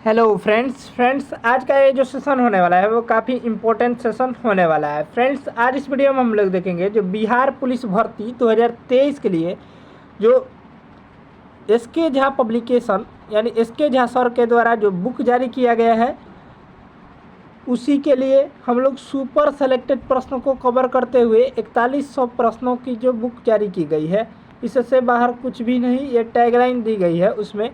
Hello friends आज का ये जो सेशन होने वाला है वो काफ़ी इम्पोर्टेंट सेशन होने वाला है। फ्रेंड्स आज इस वीडियो में हम लोग देखेंगे जो बिहार पुलिस भर्ती 2023 के लिए जो एसके झा पब्लिकेशन यानी एसके झा सर के द्वारा जो बुक जारी किया गया है उसी के लिए हम लोग सुपर सेलेक्टेड प्रश्नों को कवर करते हुए 4100 प्रश्नों की जो बुक जारी की गई है, इससे बाहर कुछ भी नहीं, ये टैगलाइन दी गई है उसमें।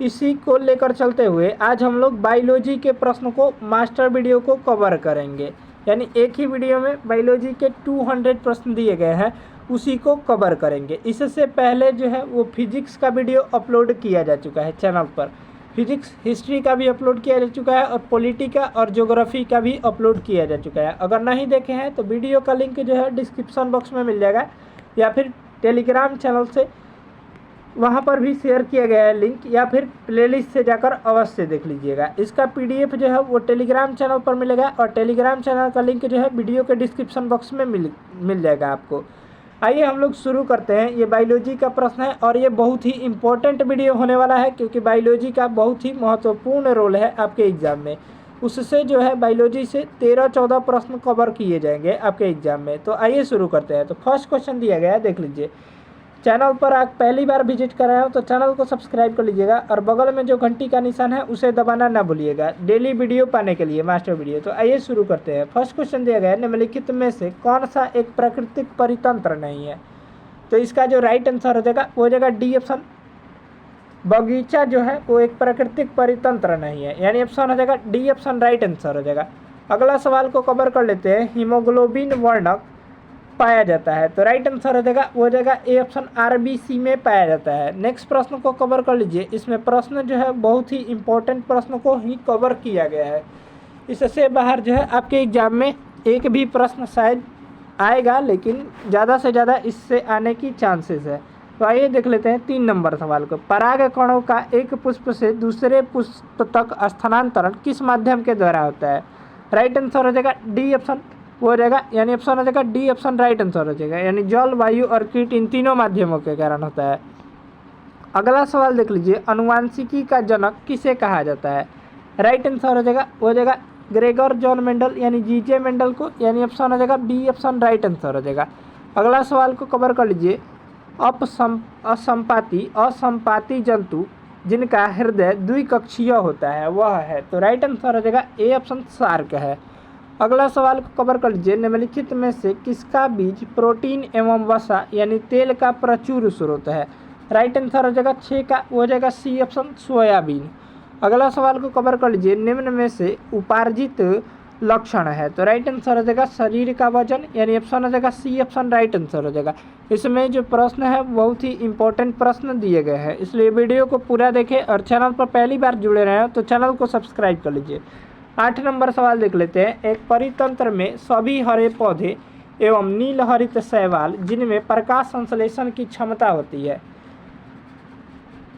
इसी को लेकर चलते हुए आज हम लोग बायोलॉजी के प्रश्नों को मास्टर वीडियो को कवर करेंगे, यानी एक ही वीडियो में बायोलॉजी के 200 प्रश्न दिए गए हैं उसी को कवर करेंगे। इससे पहले जो है वो फिजिक्स का वीडियो अपलोड किया जा चुका है चैनल पर, फिजिक्स हिस्ट्री का भी अपलोड किया जा चुका है और पॉलिटी का और ज्योग्राफी का भी अपलोड किया जा चुका है। अगर नहीं देखे हैं तो वीडियो का लिंक जो है डिस्क्रिप्शन बॉक्स में मिल जाएगा या फिर टेलीग्राम चैनल से वहाँ पर भी शेयर किया गया है लिंक, या फिर प्लेलिस्ट से जाकर अवश्य देख लीजिएगा। इसका पीडीएफ जो है वो टेलीग्राम चैनल पर मिलेगा और टेलीग्राम चैनल का लिंक जो है वीडियो के डिस्क्रिप्शन बॉक्स में मिल जाएगा आपको। आइए हम लोग शुरू करते हैं। ये बायोलॉजी का प्रश्न है और ये बहुत ही इम्पोर्टेंट वीडियो होने वाला है क्योंकि बायोलॉजी का बहुत ही महत्वपूर्ण रोल है आपके एग्ज़ाम में। उससे जो है बायोलॉजी से 13-14 प्रश्न कवर किए जाएंगे आपके एग्ज़ाम में। तो आइए शुरू करते हैं। तो फर्स्ट क्वेश्चन दिया गया है, देख लीजिए। चैनल पर आप पहली बार विजिट कर रहे हो तो चैनल को सब्सक्राइब कर लीजिएगा और बगल में जो घंटी का निशान है उसे दबाना ना भूलिएगा डेली वीडियो पाने के लिए, मास्टर वीडियो। तो आइए शुरू करते हैं। फर्स्ट क्वेश्चन दिया गया है, निम्नलिखित में से कौन सा एक प्राकृतिक परितंत्र नहीं है? तो इसका जो राइट आंसर हो जाएगा वो हो जाएगा डी ऑप्शन। बगीचा जो है वो एक प्राकृतिक परितंत्र नहीं है, यानी ऑप्शन हो जाएगा डी ऑप्शन राइट आंसर हो जाएगा। अगला सवाल को कवर कर लेते हैं। हीमोग्लोबिन वर्णक पाया जाता है, तो राइट आंसर हो जाएगा वो हो जाएगा ए ऑप्शन आरबीसी में पाया जाता है। नेक्स्ट प्रश्न को कवर कर लीजिए। इसमें प्रश्न जो है बहुत ही इंपॉर्टेंट प्रश्न को ही कवर किया गया है, इससे बाहर जो है आपके एग्जाम में एक भी प्रश्न शायद आएगा, लेकिन ज़्यादा से ज़्यादा इससे आने की चांसेस है। तो आइए देख लेते हैं 3 नंबर सवाल को। पराग कणों का एक पुष्प से दूसरे पुष्प तक स्थानांतरण किस माध्यम के द्वारा होता है? राइट आंसर हो जाएगा डी ऑप्शन वो हो जाएगा, यानी ऑप्शन हो जाएगा डी ऑप्शन राइट आंसर हो जाएगा, यानी जल, वायु और कीट इन तीनों माध्यमों के कारण होता है। अगला सवाल देख लीजिए। अनुवांशिकी का जनक किसे कहा जाता है? राइट आंसर हो जाएगा वो हो जाएगा ग्रेगर जॉन मेंडल, यानी जीजे मेंडल को, यानी ऑप्शन हो जाएगा बी ऑप्शन राइट आंसर हो जाएगा। अगला सवाल को कवर कर लीजिए। असंपाती जंतु जिनका हृदय द्विकक्षीय होता है वह है? तो राइट आंसर हो जाएगा ए ऑप्शन शार्क है। अगला सवाल को कवर कर लीजिए। निम्नलिखित में से किसका बीज प्रोटीन एवं वसा यानी तेल का प्रचुर स्रोत है? राइट आंसर हो जाएगा 6 का वो हो जाएगा सी ऑप्शन सोयाबीन। अगला सवाल को कवर कर लीजिए। निम्न में से उपार्जित लक्षण है? तो राइट आंसर हो जाएगा शरीर का वजन, यानी ऑप्शन हो जाएगा सी ऑप्शन राइट आंसर हो जाएगा। इसमें जो प्रश्न है बहुत ही इंपॉर्टेंट प्रश्न दिए गए हैं, इसलिए वीडियो को पूरा देखें और चैनल पर पहली बार जुड़े रहे हो तो चैनल को सब्सक्राइब कर लीजिए। 8 नंबर सवाल देख लेते हैं। एक परितंत्र में सभी हरे पौधे एवं नील हरित शैवाल जिनमें प्रकाश संश्लेषण की क्षमता होती है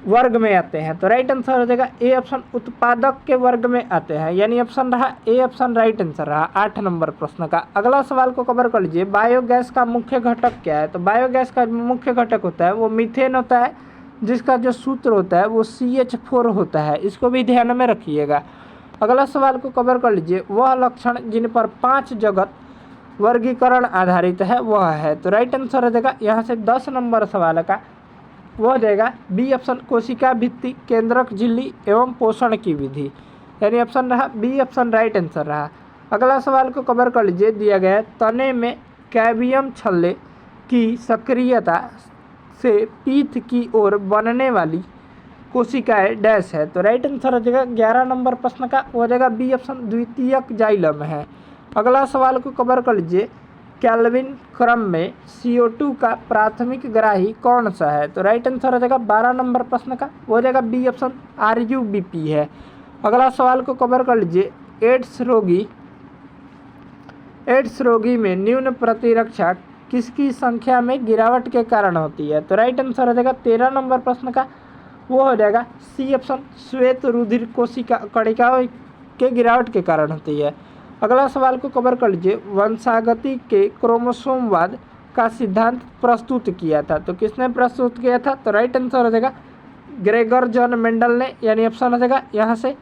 वर्ग में आते हैं? तो राइट आंसर हो जाएगा ए ऑप्शन उत्पादक के वर्ग में आते हैं, यानी ऑप्शन रहा ए ऑप्शन राइट आंसर रहा 8 नंबर प्रश्न का। अगला सवाल को कवर कर लीजिए। बायोगैस का मुख्य घटक क्या है? तो बायोगैस का मुख्य घटक होता है वो मीथेन होता है, जिसका जो सूत्र होता है वो CH4 होता है, इसको भी ध्यान में रखिएगा। अगला सवाल को कवर कर लीजिए। वह लक्षण जिन पर 5 जगत वर्गीकरण आधारित है वह है? तो राइट आंसर हो जाएगा यहाँ से 10 नंबर सवाल का वो हो जाएगा बी ऑप्शन कोशिका भित्ति, केंद्रक झिल्ली एवं पोषण की विधि, यानी ऑप्शन रहा बी ऑप्शन राइट आंसर रहा। अगला सवाल को कवर कर लीजिए। दिया गया है तने में कैबियम छल्ले की सक्रियता से पीठ की ओर बनने वाली कोशिकाएं डैश है? तो राइट आंसर हो जाएगा 11 नंबर प्रश्न का वो हो जाएगा बी ऑप्शन द्वितीयक जाइलम है। अगला सवाल को कवर कर लीजिए। केल्विन क्रम में CO2 का प्राथमिक ग्राही कौन सा है? तो राइट आंसर हो जाएगा 12 नंबर प्रश्न का वो हो जाएगा बी ऑप्शन RUBP है। अगला सवाल को कवर कर लीजिए। एड्स रोगी में न्यून प्रतिरक्षा किसकी संख्या में गिरावट के कारण होती है? तो राइट आंसर हो जाएगा 13 नंबर प्रश्न का वो हो जाएगा सी ऑप्शन श्वेत रुधिर कोशिका कणिकाओं के गिरावट के कारण होती है। अगला सवाल को कवर कर लीजिए। वंशागति के क्रोमोसोमवाद का सिद्धांत प्रस्तुत किया था? तो किसने प्रस्तुत किया था? तो राइट आंसर हो जाएगा ग्रेगर जॉन मेंडल ने, यानी ऑप्शन हो जाएगा यहाँ से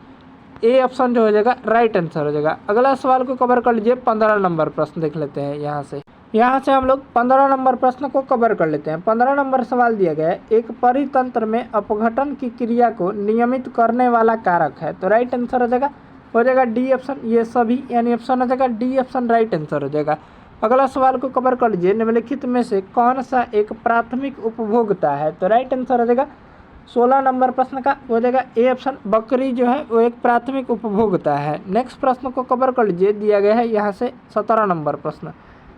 ए ऑप्शन जो हो जाएगा राइट आंसर हो जाएगा। अगला सवाल को कवर कर लीजिए, 15 नंबर प्रश्न देख लेते हैं। यहाँ से हम लोग 15 नंबर प्रश्न को कवर कर लेते हैं। 15 नंबर सवाल दिया गया है, एक परितंत्र में अपघटन की क्रिया को नियमित करने वाला कारक है। तो राइट आंसर हो जाएगा डी ऑप्शन, ये सभी, यानी ऑप्शन हो जाएगा डी ऑप्शन राइट आंसर हो जाएगा। अगला सवाल को कवर कर लीजिए, निम्नलिखित में से कौन सा एक प्राथमिक उपभोक्ता है। तो राइट आंसर हो जाएगा 16 नंबर प्रश्न का हो जाएगा ए ऑप्शन, बकरी जो है वो एक प्राथमिक उपभोक्ता है। नेक्स्ट प्रश्न को कवर कर लीजिए, दिया गया है यहाँ से 17 नंबर प्रश्न,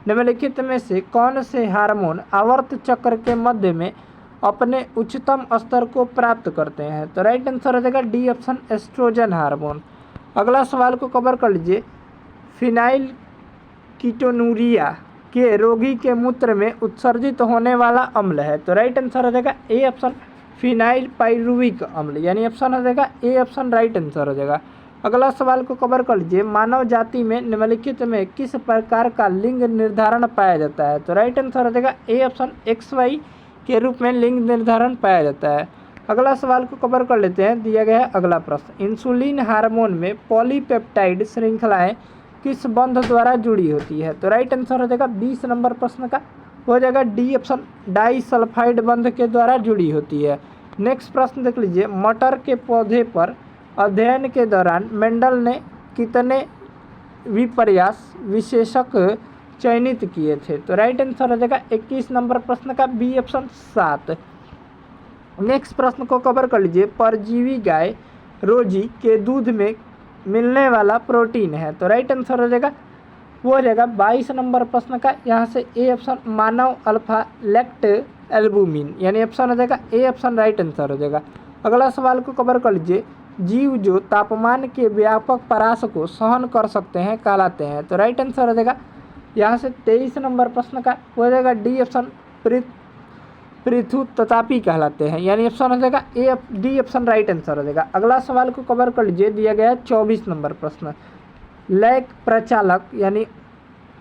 निम्नलिखित में से कौन से हार्मोन आवर्त चक्र के मध्य में अपने उच्चतम स्तर को प्राप्त करते हैं। तो राइट आंसर हो जाएगा डी ऑप्शन, एस्ट्रोजन हार्मोन। अगला सवाल को कवर कर लीजिए, फिनाइल कीटोनूरिया के रोगी के मूत्र में उत्सर्जित होने वाला अम्ल है। तो राइट आंसर हो जाएगा ए ऑप्शन, फिनाइल पाइरुविक अम्ल, यानी ऑप्शन हो जाएगा ए ऑप्शन राइट आंसर हो जाएगा। अगला सवाल को कवर कर लीजिए, मानव जाति में निम्नलिखित में किस प्रकार का लिंग निर्धारण पाया जाता है। तो राइट आंसर हो जाएगा ए ऑप्शन, XY के रूप में लिंग निर्धारण पाया जाता है। अगला सवाल को कवर कर लेते हैं, दिया गया है अगला प्रश्न, इंसुलिन हार्मोन में पॉलीपेप्टाइड श्रृंखलाएं किस बंध द्वारा जुड़ी होती है। तो राइट आंसर हो जाएगा 20 नंबर प्रश्न का हो जाएगा डी ऑप्शन, डाइसल्फाइड बंध के द्वारा जुड़ी होती है। नेक्स्ट प्रश्न देख लीजिए, मटर के पौधे पर अध्ययन के दौरान मेंडल ने कितने विपर्यास विशेषक चयनित किए थे। तो राइट आंसर हो जाएगा 21 नंबर प्रश्न का बी ऑप्शन 7। नेक्स्ट प्रश्न को कवर कर लीजिए, परजीवी गाय रोजी के दूध में मिलने वाला प्रोटीन है। तो राइट आंसर हो जाएगा वो हो जाएगा 22 नंबर प्रश्न का यहाँ से ए ऑप्शन, मानव अल्फा लैक्ट एल्बुमिन, यानी ऑप्शन हो जाएगा ए ऑप्शन राइट आंसर हो जाएगा। अगला सवाल को कवर कर लीजिए, जीव जो तापमान के व्यापक परास को सहन कर सकते हैं कहलाते हैं। तो राइट आंसर हो जाएगा यहाँ से 23 नंबर प्रश्न का हो जाएगा डी ऑप्शन, पृथु तथापि कहलाते हैं, यानी ऑप्शन हो जाएगा A D option right answer हो जाएगा। अगला सवाल को कवर कर लीजिए, दिया गया है 24 नंबर प्रश्न, लैक प्रचालक यानी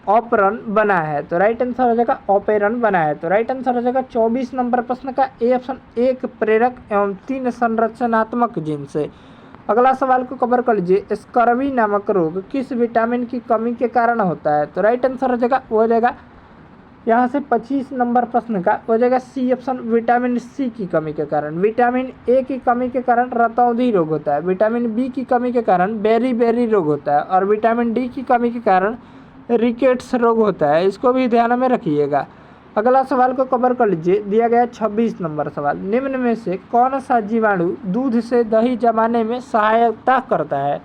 ऑपरन बना है। तो राइट आंसर हो जाएगा ऑपेरन बना है। तो राइट आंसर हो जाएगा 24 नंबर प्रश्न का ए ऑप्शन, एक प्रेरक एवं 3 संरचनात्मक जीन से। अगला सवाल को कवर कर लीजिए, स्कर्वी नामक रोग किस विटामिन की कमी के कारण होता है। तो राइट आंसर हो जाएगा वो हो जाएगा यहाँ से 25 नंबर प्रश्न का हो जाएगा सी ऑप्शन, विटामिन सी की कमी के कारण। विटामिन ए की कमी के कारण रतौंधी रोग होता है, विटामिन बी की कमी के कारण बेरी रोग होता है, और विटामिन डी की कमी के कारण रिकेट्स रोग होता है। इसको भी ध्यान में रखिएगा। अगला सवाल को कवर कर लीजिए, दिया गया 26 नंबर सवाल, निम्न में से कौन सा जीवाणु दूध से दही जमाने में सहायता करता है।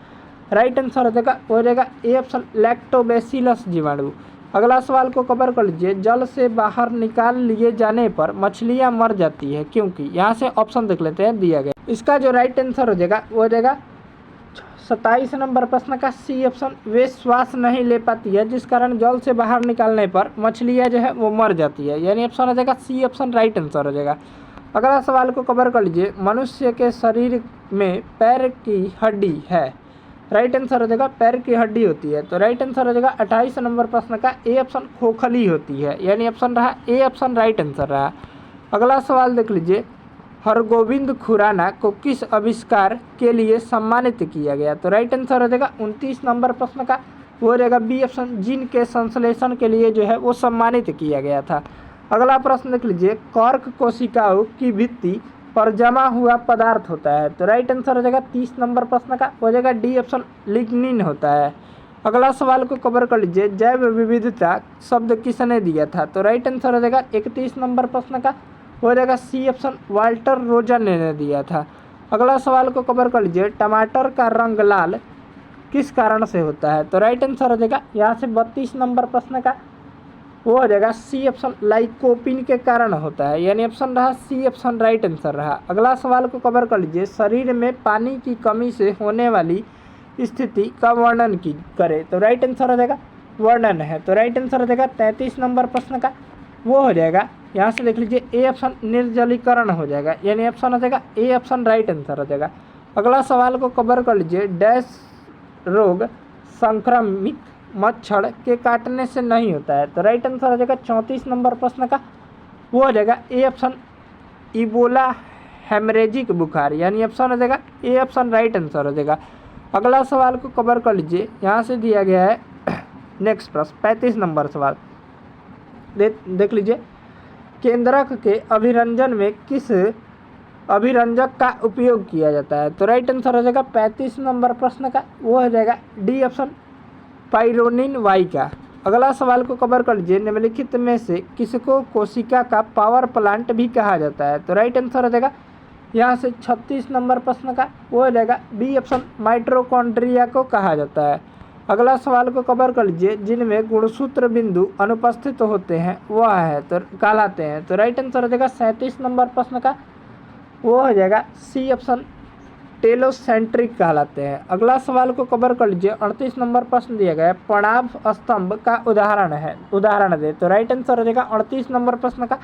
राइट आंसर हो जाएगा ए ऑप्शन, लैक्टोबैसिलस जीवाणु। अगला सवाल को कवर कर लीजिए, जल से बाहर निकाल लिए जाने पर मछलियां मर जाती है क्योंकि। यहाँ से ऑप्शन देख लेते हैं दिया गया, इसका जो राइट आंसर हो जाएगा वो हो जाएगा 27 नंबर प्रश्न का सी ऑप्शन, वे श्वास नहीं ले पाती है जिस कारण जल से बाहर निकालने पर मछलियां जो है वो मर जाती है, यानी ऑप्शन हो जाएगा सी ऑप्शन राइट आंसर हो जाएगा। अगला सवाल को कवर कर लीजिए, मनुष्य के शरीर में पैर की हड्डी है। राइट आंसर हो जाएगा पैर की हड्डी होती है। तो राइट आंसर हो जाएगा 28 नंबर प्रश्न का ए ऑप्शन, खोखली होती है, यानी ऑप्शन रहा ए ऑप्शन राइट आंसर रहा। अगला सवाल देख लीजिए, हरगोविंद खुराना को किस आविष्कार के लिए सम्मानित किया गया। तो राइट आंसर हो जाएगा 29 नंबर प्रश्न का वो रहेगा बी ऑप्शन, जीन के संश्लेषण के लिए जो है वो सम्मानित किया गया था। अगला प्रश्न देख लीजिए, कॉर्क कोशिकाओं की भित्ति पर जमा हुआ पदार्थ होता है। तो राइट आंसर हो जाएगा 30 नंबर प्रश्न का हो जाएगा डी ऑप्शन, लिग्निन होता है। अगला सवाल को कवर कर लीजिए, जैव विविधता शब्द किसने दिया था। तो राइट आंसर हो जाएगा 31 नंबर प्रश्न का हो जाएगा सी ऑप्शन, वाल्टर रोजन ने दिया था। अगला सवाल को कवर कर लीजिए, टमाटर का रंग लाल किस कारण से होता है। तो राइट आंसर हो जाएगा यहाँ से 32 नंबर प्रश्न का वो हो जाएगा सी ऑप्शन, लाइकोपिन के कारण होता है, यानी ऑप्शन रहा सी ऑप्शन राइट आंसर रहा। अगला सवाल को कवर कर लीजिए, शरीर में पानी की कमी से होने वाली स्थिति का वर्णन करे। तो राइट आंसर हो जाएगा वर्णन है। तो राइट आंसर हो जाएगा 33 नंबर प्रश्न का वो हो जाएगा यहाँ से देख लीजिए ए ऑप्शन, निर्जलीकरण हो जाएगा, यानी ऑप्शन हो जाएगा ए ऑप्शन राइट आंसर हो जाएगा। अगला सवाल को कवर कर लीजिए, डैश रोग संक्रमित मच्छर के काटने से नहीं होता है। तो राइट आंसर हो जाएगा 34 नंबर प्रश्न का वो हो जाएगा ए ऑप्शन, इबोला हेमरेजिक बुखार, यानी ऑप्शन हो जाएगा ए ऑप्शन राइट आंसर हो जाएगा। अगला सवाल को कवर कर लीजिए, यहाँ से दिया गया है नेक्स्ट प्रश्न 35 नंबर सवाल देख लीजिए। केंद्रक के अभिरंजन में किस अभिरंजक का उपयोग किया जाता है? तो राइट आंसर हो जाएगा 35 नंबर प्रश्न का, वो हो जाएगा डी ऑप्शन पाइरोनिन वाई का। अगला सवाल को कवर कर लीजिए, निम्नलिखित में से किसको कोशिका का पावर प्लांट भी कहा जाता है? तो राइट आंसर हो जाएगा यहाँ से 36 नंबर प्रश्न का, वो हो जाएगा बी ऑप्शन माइटोकॉन्ड्रिया को कहा जाता है। अगला सवाल को कवर कर लीजिए, जिनमें गुणसूत्र बिंदु अनुपस्थित होते हैं वह है तो कहलाते हैं? तो राइट आंसर हो जाएगा 37 नंबर प्रश्न का, वो हो जाएगा सी ऑप्शन टेलोसेंट्रिक कहलाते हैं। अगला सवाल को कवर कर लीजिए, 38 नंबर प्रश्न दिया गया है, प्रणाब स्तंभ का उदाहरण दे। तो राइट आंसर हो जाएगा 38 नंबर प्रश्न का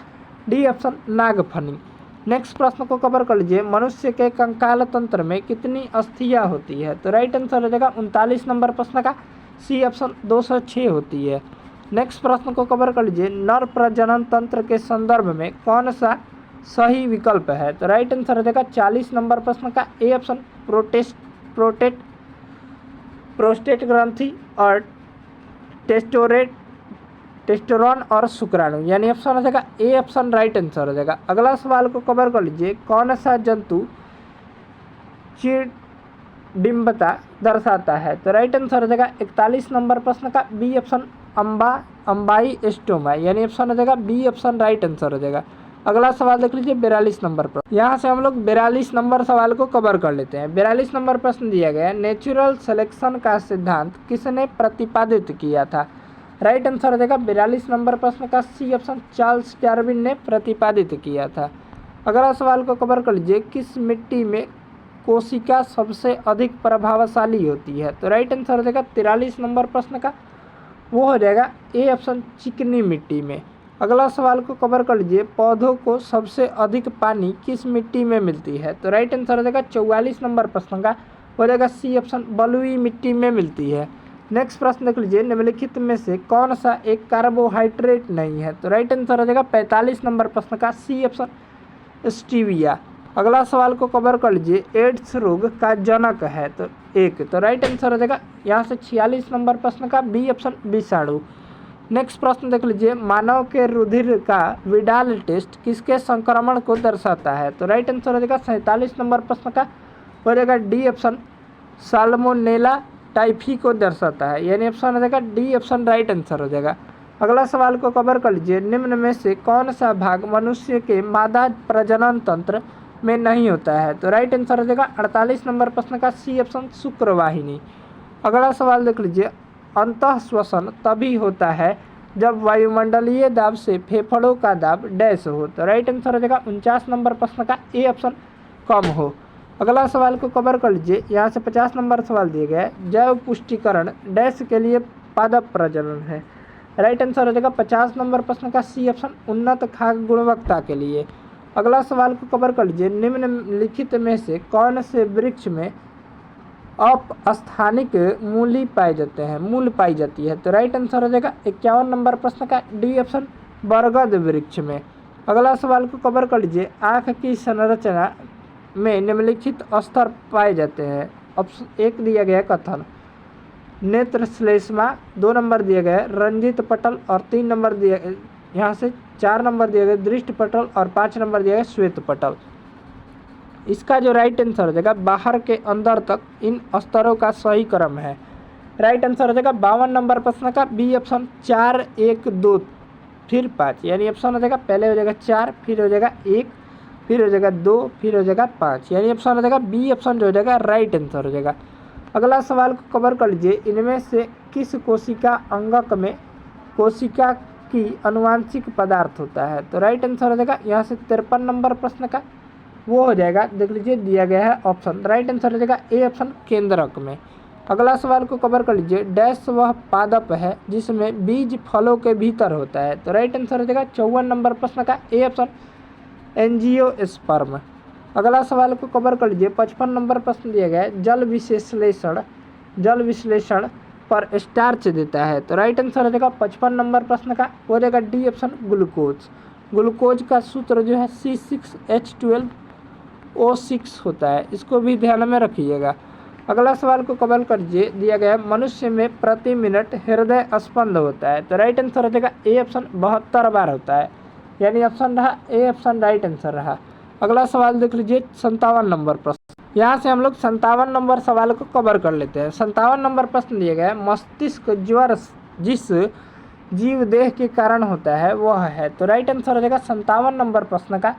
डी ऑप्शन नागफनी। नेक्स्ट प्रश्न को कवर कर लीजिए, मनुष्य के कंकाल तंत्र में कितनी अस्थियां होती है? तो राइट आंसर हो जाएगा 39 नंबर प्रश्न का सी ऑप्शन 206 होती है। नेक्स्ट प्रश्न को कवर कर लीजिए, नर प्रजनन तंत्र के संदर्भ में कौन सा सही विकल्प है? तो राइट आंसर हो जाएगा 40 नंबर प्रश्न का ए ऑप्शन प्रोस्टेट ग्रंथि और टेस्टोरॉन और शुक्राणु, यानी ऑप्शन हो जाएगा ए ऑप्शन राइट आंसर हो जाएगा। अगला सवाल को कवर कर लीजिए, कौन सा जंतु चिरडिम्बता दर्शाता है? तो राइट आंसर हो जाएगा 41 नंबर प्रश्न का बी ऑप्शन अम्बाई एस्टोमा, यानी ऑप्शन हो जाएगा बी ऑप्शन राइट आंसर हो जाएगा। अगला सवाल देख लीजिए 42 नंबर पर, यहाँ से हम लोग 42 नंबर सवाल को कवर कर लेते हैं। 42 नंबर प्रश्न दिया गया है, नेचुरल सिलेक्शन का सिद्धांत किसने प्रतिपादित किया था? राइट आंसर हो जाएगा 42 नंबर प्रश्न का सी ऑप्शन चार्ल्स डार्विन ने प्रतिपादित किया था। अगला सवाल को कवर कर लीजिए, किस मिट्टी में कोशिका सबसे अधिक प्रभावशाली होती है? तो राइट आंसर हो जाएगा 43 नंबर प्रश्न का, वो हो जाएगा ए ऑप्शन चिकनी मिट्टी में। अगला सवाल को कवर कर लीजिए, पौधों को सबसे अधिक पानी किस मिट्टी में मिलती है? तो राइट आंसर हो जाएगा 44 नंबर प्रश्न का, हो जाएगा सी ऑप्शन बलुई मिट्टी में मिलती है। नेक्स्ट प्रश्न देख लीजिए, निम्नलिखित में से कौन सा एक कार्बोहाइड्रेट नहीं है? तो राइट आंसर हो जाएगा 45 नंबर प्रश्न का सी ऑप्शन स्टीविया। अगला सवाल को कवर कर लीजिए, एड्स रोग का जनक है तो राइट आंसर हो जाएगा यहाँ से 46 नंबर प्रश्न का बी ऑप्शन विषाणु। नेक्स्ट प्रश्न देख लीजिए, मानव के रुधिर का विडाल टेस्ट किसके संक्रमण को दर्शाता है? तो राइट आंसर हो जाएगा 47 नंबर प्रश्न का, हो जाएगा डी ऑप्शन साल्मोनेला टाइफी को दर्शाता है, यानी ऑप्शन हो जाएगा डी ऑप्शन राइट आंसर हो जाएगा। अगला सवाल को कवर कर लीजिए, निम्न में से कौन सा भाग मनुष्य के मादा प्रजनन तंत्र में नहीं होता है? तो राइट आंसर हो जाएगा 48 नंबर प्रश्न का सी ऑप्शन शुक्रवाहिनी। अगला सवाल देख लीजिए, अंतः श्वसन तभी होता है जब वायुमंडलीय दाब से फेफड़ों का दाब डैश हो। तो राइट आंसर हो जाएगा 49 नंबर प्रश्न का ए ऑप्शन कम हो। अगला सवाल को कवर कर लीजिए, यहाँ से 50 नंबर सवाल दिए गए, जैव पुष्टिकरण डैश के लिए पादप प्रजनन है। राइट आंसर हो जाएगा 50 नंबर प्रश्न का सी ऑप्शन उन्नत खाद्य गुणवत्ता के लिए। अगला सवाल को कवर कर लीजिए, निम्नलिखित में से कौन से वृक्ष में अपस्थानिक मूल पाई जाती है? तो राइट आंसर हो जाएगा 51 नंबर प्रश्न का डी ऑप्शन बरगद वृक्ष में। अगला सवाल को कवर कर लीजिए, आँख की संरचना में निम्नलिखित स्तर पाए जाते हैं। ऑप्शन 1 दिया गया कथन नेत्र श्लेष्मा, 2 नंबर दिए गए रंजित पटल और 3 नंबर दिए यहाँ से 4 नंबर दिए गए दृष्ट पटल और 5 नंबर दिए गए श्वेत पटल। इसका जो राइट आंसर हो जाएगा बाहर के अंदर तक इन स्तरों का सही क्रम है। राइट आंसर हो जाएगा 52 नंबर प्रश्न का बी ऑप्शन 4 1 2 फिर 5, यानी ऑप्शन हो जाएगा पहले हो जाएगा 4 फिर हो जाएगा 1 फिर हो जाएगा 2 फिर हो जाएगा 5, यानी ऑप्शन हो जाएगा बी ऑप्शन जो हो जाएगा राइट आंसर हो जाएगा। अगला सवाल को कवर कर लीजिए, इनमें से किस कोशिका अंगक में कोशिका की अनुवांशिक पदार्थ होता है? तो राइट आंसर हो जाएगा यहाँ से 53 नंबर प्रश्न का, वो हो जाएगा देख लीजिए दिया गया है ऑप्शन राइट आंसर हो जाएगा ए ऑप्शन केंद्रक में। अगला सवाल को कवर कर लीजिए, डैश वह पादप है जिसमें बीज फलों के भीतर होता है? तो राइट आंसर हो जाएगा 54 नंबर प्रश्न का ए ऑप्शन एंजियोस्पर्म। अगला सवाल को कवर कर लीजिए, 55 नंबर प्रश्न दिया गया है, जल विश्लेषण पर स्टार्च देता है? तो राइट आंसर हो जाएगा 55 नंबर प्रश्न का, हो जाएगा डी ऑप्शन ग्लूकोज का सूत्र जो है C6H12O6 होता है, इसको भी ध्यान में रखिएगा। अगला सवाल को कवर करिए, दिया गया है मनुष्य में प्रति मिनट हृदय स्पंद होता है, तो राइट आंसर हो जाएगा ए ऑप्शन 72 बार होता है, यानी ऑप्शन रहा ए ऑप्शन राइट आंसर रहा। अगला सवाल देख लीजिए 57 नंबर प्रश्न। यहाँ से हम लोग 57 नंबर सवाल को कवर कर लेते हैं। 57 नंबर प्रश्न दिया गया है मस्तिष्क ज्वर जिस जीव देह के कारण होता है वह है, तो राइट आंसर हो जाएगा 57 नंबर प्रश्न का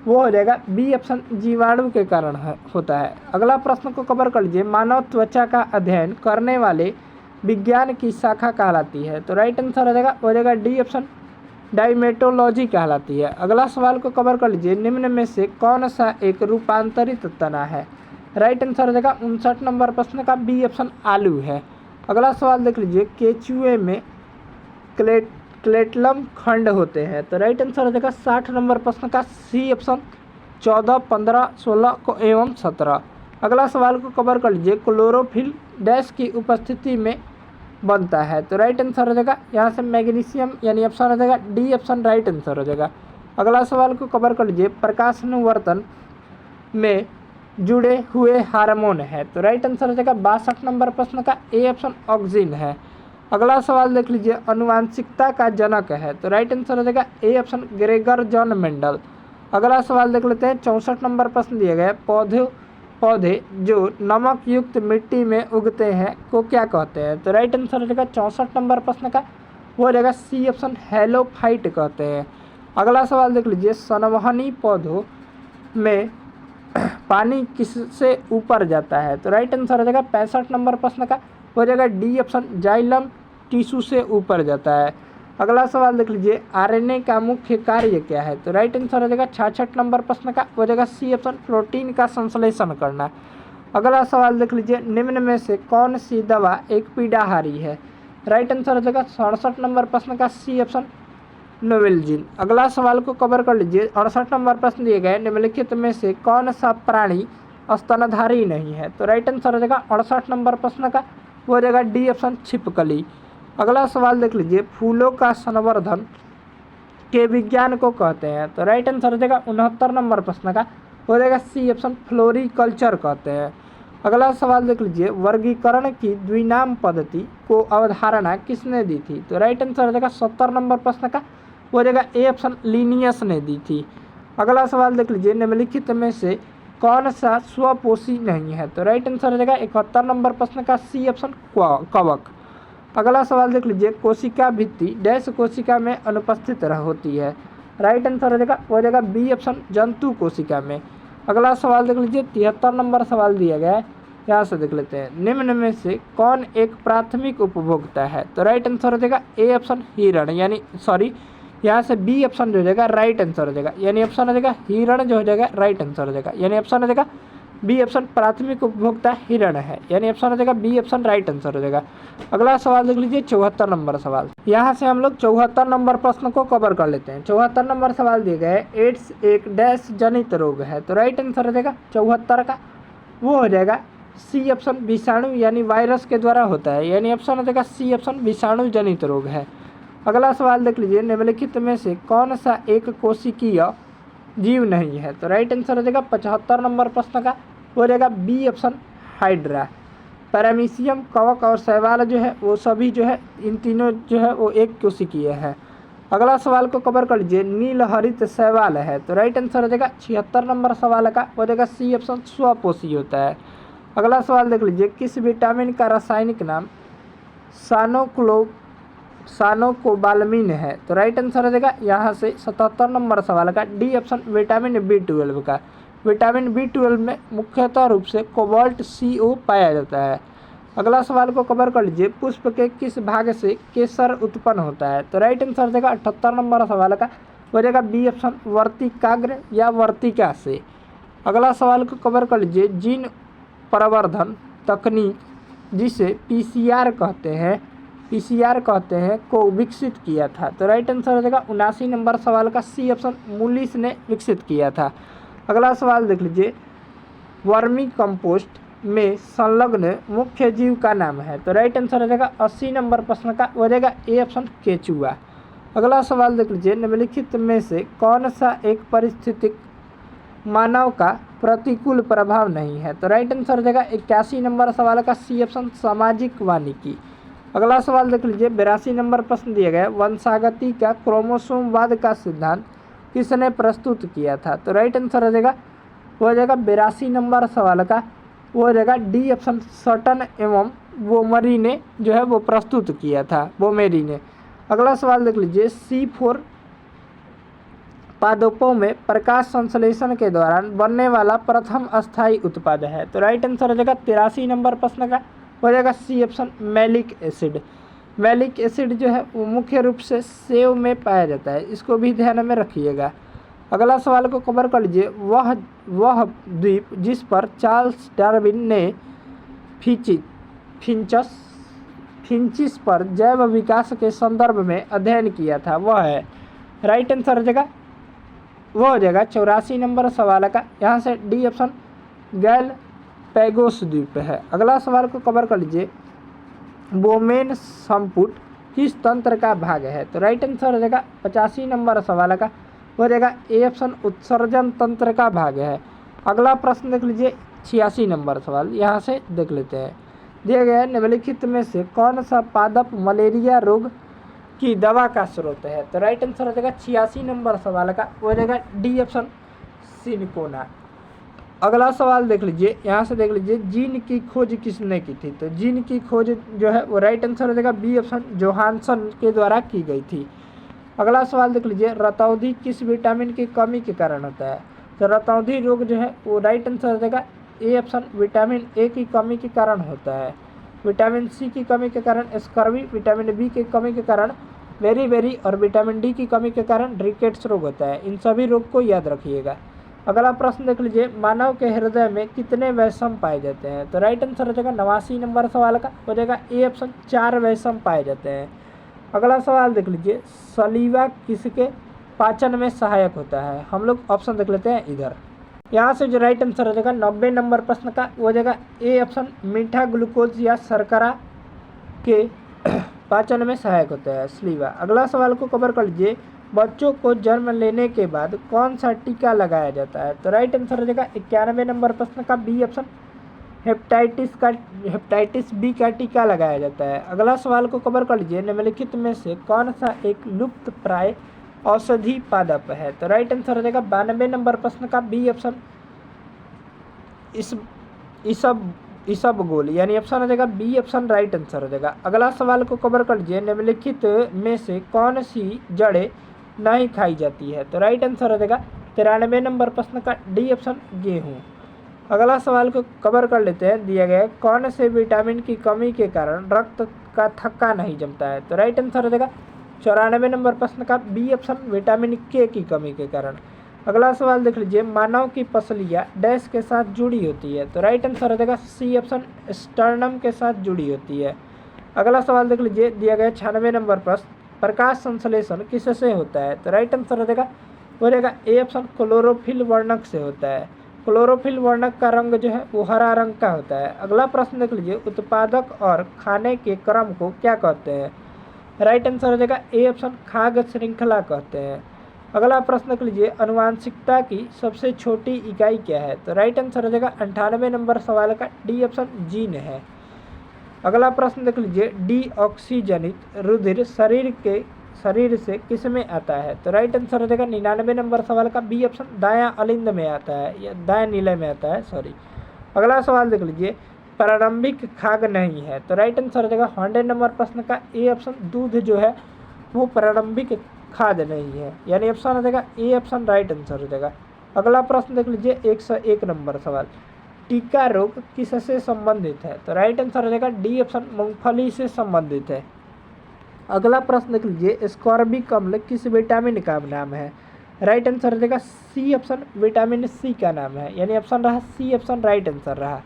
वो हो जाएगा बी ऑप्शन जीवाणु के कारण होता है। अगला प्रश्न को कवर कर लीजिए, मानव त्वचा का अध्ययन करने वाले विज्ञान की शाखा कहलाती है, तो राइट आंसर हो जाएगा डी ऑप्शन डाइमेटोलॉजी कहलाती है। अगला सवाल को कवर कर लीजिए, निम्न में से कौन सा एक रूपांतरित तना है, राइट आंसर हो जाएगा 59 नंबर प्रश्न का बी ऑप्शन आलू है। अगला सवाल देख लीजिए, केचुए में क्लेटलम खंड होते हैं, तो राइट आंसर हो जाएगा 60 नंबर प्रश्न का सी ऑप्शन 14, 15, 16 एवं 17। अगला सवाल को कवर कर लीजिए, क्लोरोफिल डैश की उपस्थिति में बनता है, तो राइट आंसर हो जाएगा यहाँ से मैग्नीशियम, यानी ऑप्शन हो जाएगा डी ऑप्शन राइट आंसर हो जाएगा। अगला सवाल को कवर कर लीजिए, प्रकाशानुवर्तन में जुड़े हुए हार्मोन है, तो राइट आंसर हो जाएगा 62 नंबर प्रश्न का ए ऑप्शन ऑक्सिन है। अगला सवाल देख लीजिए, अनुवांशिकता का जनक है, तो राइट आंसर हो जाएगा A option Gregor John Mendel. अगला सवाल देख लेते हैं 64 नंबर प्रश्न दिए गए, पौधे जो नमक युक्त मिट्टी में उगते हैं को क्या कहते हैं, तो राइट आंसर हो जाएगा 64 नंबर प्रश्न का वो हो जाएगा सी ऑप्शन हेलोफाइट कहते हैं। अगला सवाल देख लीजिए, संवहनी पौधों में पानी किससे ऊपर जाता है, तो राइट आंसर हो जाएगा 65 नंबर प्रश्न का हो जाएगा डी ऑप्शन जाइलम टिश्यू से ऊपर जाता है। अगला सवाल देख लीजिए, आरएनए का मुख्य कार्य क्या है, तो राइट आंसर हो जाएगा 66 नंबर प्रश्न का हो जाएगा सी ऑप्शन प्रोटीन का संश्लेषण करना। अगला सवाल देख लीजिए, निम्न में से कौन सी दवा एक पीड़ाहारी है, राइट आंसर हो जाएगा 67 नंबर प्रश्न का सी ऑप्शन नोवेल्जिन। अगला सवाल को कवर कर लीजिए, 68 नंबर प्रश्न दिए गए, निम्नलिखित में से कौन सा प्राणी स्तनधारी नहीं है, तो राइट आंसर हो जाएगा 68 नंबर प्रश्न का वो हो जाएगा डी ऑप्शन छिपकली। अगला सवाल देख लीजिए, फूलों का संवर्धन के विज्ञान को कहते हैं, तो राइट आंसर हो जाएगा 69 नंबर प्रश्न का हो जाएगा सी ऑप्शन फ्लोरिकल्चर कहते हैं। अगला सवाल देख लीजिए, वर्गीकरण की द्विनाम पद्धति को अवधारणा किसने दी थी, तो राइट आंसर हो जाएगा 70 नंबर प्रश्न का हो जाएगा ए ऑप्शन लिनियस ने दी थी। अगला सवाल देख लीजिए, निम्नलिखित में से कौन सा स्वपोषी नहीं है, तो राइट आंसर हो जाएगा 71 नंबर प्रश्न का सी ऑप्शन कवक। अगला सवाल देख लीजिए, कोशिका भित्ति डैश कोशिका में अनुपस्थित होती है, राइट आंसर हो जाएगा बी ऑप्शन जंतु कोशिका में। अगला सवाल देख लीजिए, 73 नंबर सवाल दिया गया है, यहाँ से देख लेते हैं, निम्न में से कौन एक प्राथमिक उपभोक्ता है, तो राइट आंसर हो जाएगा ए ऑप्शन हिरण, यानी सॉरी यहाँ से बी ऑप्शन जो हो जाएगा राइट आंसर हो जाएगा, यानी ऑप्शन हो जाएगा हिरण जो हो जाएगा राइट आंसर हो जाएगा, यानी ऑप्शन हो जाएगा बी ऑप्शन प्राथमिक उपभोक्ता हिरण है, यानी ऑप्शन हो जाएगा बी ऑप्शन राइट आंसर हो जाएगा। अगला सवाल देख लीजिए 74 नंबर सवाल, यहाँ से हम लोग 74 नंबर प्रश्न को कवर कर लेते हैं। 74 नंबर सवाल दिए गए, एड्स एक डैश जनित रोग है, तो राइट आंसर हो जाएगा 74 का वो हो जाएगा सी ऑप्शन विषाणु यानी वायरस के द्वारा होता है, यानी ऑप्शन हो जाएगा सी ऑप्शन विषाणु जनित रोग है। अगला सवाल देख लीजिए, निम्नलिखित में से कौन सा एक कोशिकीय जीव नहीं है, तो राइट आंसर हो जाएगा 75 नंबर प्रश्न का हो जाएगा बी ऑप्शन हाइड्रा। पैरामीशियम, कवक और शैवाल जो है वो सभी जो है इन तीनों जो है वो एक कोशिकीय है। अगला सवाल को कवर कर लीजिए, नील हरित शैवाल है, तो राइट आंसर हो जाएगा 76 नंबर सवाल का हो जाएगा सी ऑप्शन स्वपोषी होता है। अगला सवाल देख लीजिए, किस विटामिन का रासायनिक नाम सानोकोबालमिन है, तो राइट आंसर हो जाएगा यहाँ से 77 नंबर सवाल का डी ऑप्शन विटामिन B12 का। विटामिन B12 में मुख्यतः रूप से कोबाल्ट CO पाया जाता है। अगला सवाल को कवर कर लीजिए, पुष्प के किस भाग से केसर उत्पन्न होता है, तो राइट आंसर हो जाएगा 78 नंबर सवाल का हो जाएगा बी ऑप्शन वर्तिकाग्र या वर्तिका से। अगला सवाल को कवर कर लीजिए, जीन प्रवर्धन तकनीक जिसे PCR कहते हैं को विकसित किया था, तो राइट आंसर हो जाएगा 79 नंबर सवाल का सी ऑप्शन मूलिस ने विकसित किया था। अगला सवाल देख लीजिए, वर्मी कंपोस्ट में संलग्न मुख्य जीव का नाम है, तो राइट आंसर हो जाएगा 80 नंबर प्रश्न का हो जाएगा ए ऑप्शन केचुआ। अगला सवाल देख लीजिए, निम्नलिखित में से कौन सा एक पारिस्थितिक मानव का प्रतिकूल प्रभाव नहीं है। तो राइट आंसर हो जाएगा 81 नंबर सवाल का सी ऑप्शन सामाजिक वानिकी। अगला सवाल देख लीजिए 82 नंबर प्रश्न दिया गया वंशागति का क्रोमोसोमवाद का सिद्धांत किसने प्रस्तुत किया था। तो राइट आंसर हो जाएगा वो हो जाएगा 82 नंबर सवाल का वो हो जाएगा डी ऑप्शन सटन एवं वोमरी ने जो है वो प्रस्तुत किया था, वोमेरी ने। अगला सवाल देख लीजिए C4 पादपों में प्रकाश संश्लेषण के दौरान बनने वाला प्रथम अस्थायी उत्पाद है। तो राइट आंसर हो जाएगा 83 नंबर प्रश्न का हो जाएगा C option malic acid. Malic acid जो है वो मुख्य रूप से सेव में पाया जाता है, इसको भी ध्यान में रखिएगा। अगला सवाल को कवर कर लीजिए वह द्वीप जिस पर चार्ल्स डार्विन ने फिंचिस पर जैव विकास के संदर्भ में अध्ययन किया था वह है। राइट आंसर हो जाएगा वो हो जाएगा 84 नंबर सवाल का, यहाँ से डी ऑप्शन गैल पैगोस द्वीप है। अगला सवाल को कवर कर लीजिए बोमेन संपुट किस तंत्र का भाग है। तो राइट आंसर हो जाएगा 85 नंबर सवाल का हो जाएगा ए ऑप्शन उत्सर्जन तंत्र का भाग है। अगला प्रश्न देख लीजिए 86 नंबर सवाल, यहाँ से देख लेते हैं। दिया गया निम्नलिखित में से कौन सा पादप मलेरिया रोग की दवा का स्रोत है। तो राइट आंसर हो जाएगा 86 नंबर सवाल का हो जाएगा डी ऑप्शन सिनकोना। अगला सवाल देख लीजिए, यहाँ से देख लीजिए जीन की खोज किसने की थी। तो जीन की खोज जो है वो राइट आंसर हो जाएगा बी ऑप्शन जोहानसन के द्वारा की गई थी। अगला सवाल देख लीजिए रतौंधी किस विटामिन की कमी के कारण होता है। तो रतौंधी रोग जो है वो राइट आंसर हो जाएगा ए ऑप्शन विटामिन ए की कमी के कारण होता है। विटामिन सी की कमी के कारण स्कर्वी, विटामिन बी की कमी के कारण बेरी और विटामिन डी की कमी के कारण रिकेट्स रोग होता है। इन सभी रोग को याद रखिएगा। अगला प्रश्न देख लीजिए मानव के हृदय में कितने वैषम पाए जाते हैं। तो राइट आंसर हो जाएगा 89 नंबर सवाल का हो जाएगा ए ऑप्शन 4 वैषम पाए जाते हैं। अगला सवाल देख लीजिए सलीवा किसके पाचन में सहायक होता है। हम लोग ऑप्शन देख लेते हैं इधर। यहाँ से जो राइट आंसर हो जाएगा 90 नंबर प्रश्न का वो हो जाएगा ए ऑप्शन मीठा ग्लूकोज या शर्करा के पाचन में सहायक होता है सलीवा। अगला सवाल को कवर कर लीजिए बच्चों को जन्म लेने के बाद कौन सा टीका लगाया जाता है। तो राइट आंसर हो जाएगा 91 नंबर प्रश्न का बी ऑप्शन हेपेटाइटिस बी का टीका लगाया जाता है। अगला सवाल को कवर कर लीजिए निम्नलिखित में से कौन सा एक लुप्त प्राय औषधि पादप है। तो राइट आंसर हो जाएगा 92 नंबर प्रश्न का बी ऑप्शन इसबगोल, यानी ऑप्शन हो जाएगा बी ऑप्शन राइट आंसर हो जाएगा। अगला सवाल को कवर कर लीजिए निम्नलिखित में से कौन सी जड़ें नहीं खाई जाती है। तो राइट आंसर हो जाएगा 93 नंबर प्रश्न का डी ऑप्शन गेहूँ। अगला सवाल को कवर कर लेते हैं। दिया गया कौन से विटामिन की कमी के कारण रक्त का थक्का नहीं जमता है। तो राइट आंसर हो जाएगा 94 नंबर प्रश्न का बी ऑप्शन विटामिन के की कमी के कारण। अगला सवाल देख लीजिए मानव की पसलियाँ डैश के साथ जुड़ी होती है। तो राइट आंसर हो जाएगा सी ऑप्शन स्टर्नम के साथ जुड़ी होती है। अगला सवाल देख लीजिए दिया गया 96 नंबर प्रश्न प्रकाश संश्लेषण किससे होता है। तो राइट आंसर हो जाएगा ए ऑप्शन क्लोरोफिल वर्णक से होता है। क्लोरोफिल वर्णक का रंग जो है वो हरा रंग का होता है। अगला प्रश्न देख लीजिए उत्पादक और खाने के क्रम को क्या कहते हैं। राइट आंसर हो जाएगा ए ऑप्शन खाद्य श्रृंखला कहते हैं। अगला प्रश्न देख लीजिए अनुवांशिकता की सबसे छोटी इकाई क्या है। तो राइट आंसर हो जाएगा 98 नंबर सवाल का डी ऑप्शन जीन है। अगला प्रश्न देख लीजिए डीऑक्सीजनित रुधिर शरीर से किस में आता है। तो राइट आंसर हो जाएगा 99 नंबर सवाल का बी ऑप्शन दायां अलिंद में आता है या दायां नीले में आता है, सॉरी। अगला सवाल देख लीजिए प्रारंभिक खाद्य नहीं है। तो राइट आंसर हो जाएगा 100 नंबर प्रश्न का ए ऑप्शन दूध जो है वो प्रारंभिक खाद्य नहीं है, यानी ऑप्शन हो जाएगा ए ऑप्शन राइट आंसर हो जाएगा। अगला प्रश्न देख लीजिए 101 नंबर सवाल टीका रोग किससे संबंधित है। तो राइट आंसर हो जाएगा डी ऑप्शन मूंगफली से संबंधित है। अगला प्रश्न देख लीजिए स्कॉर्बिक अम्ल किस विटामिन का नाम है। राइट आंसर हो जाएगा सी ऑप्शन विटामिन सी का नाम है, यानी ऑप्शन रहा सी ऑप्शन राइट आंसर रहा।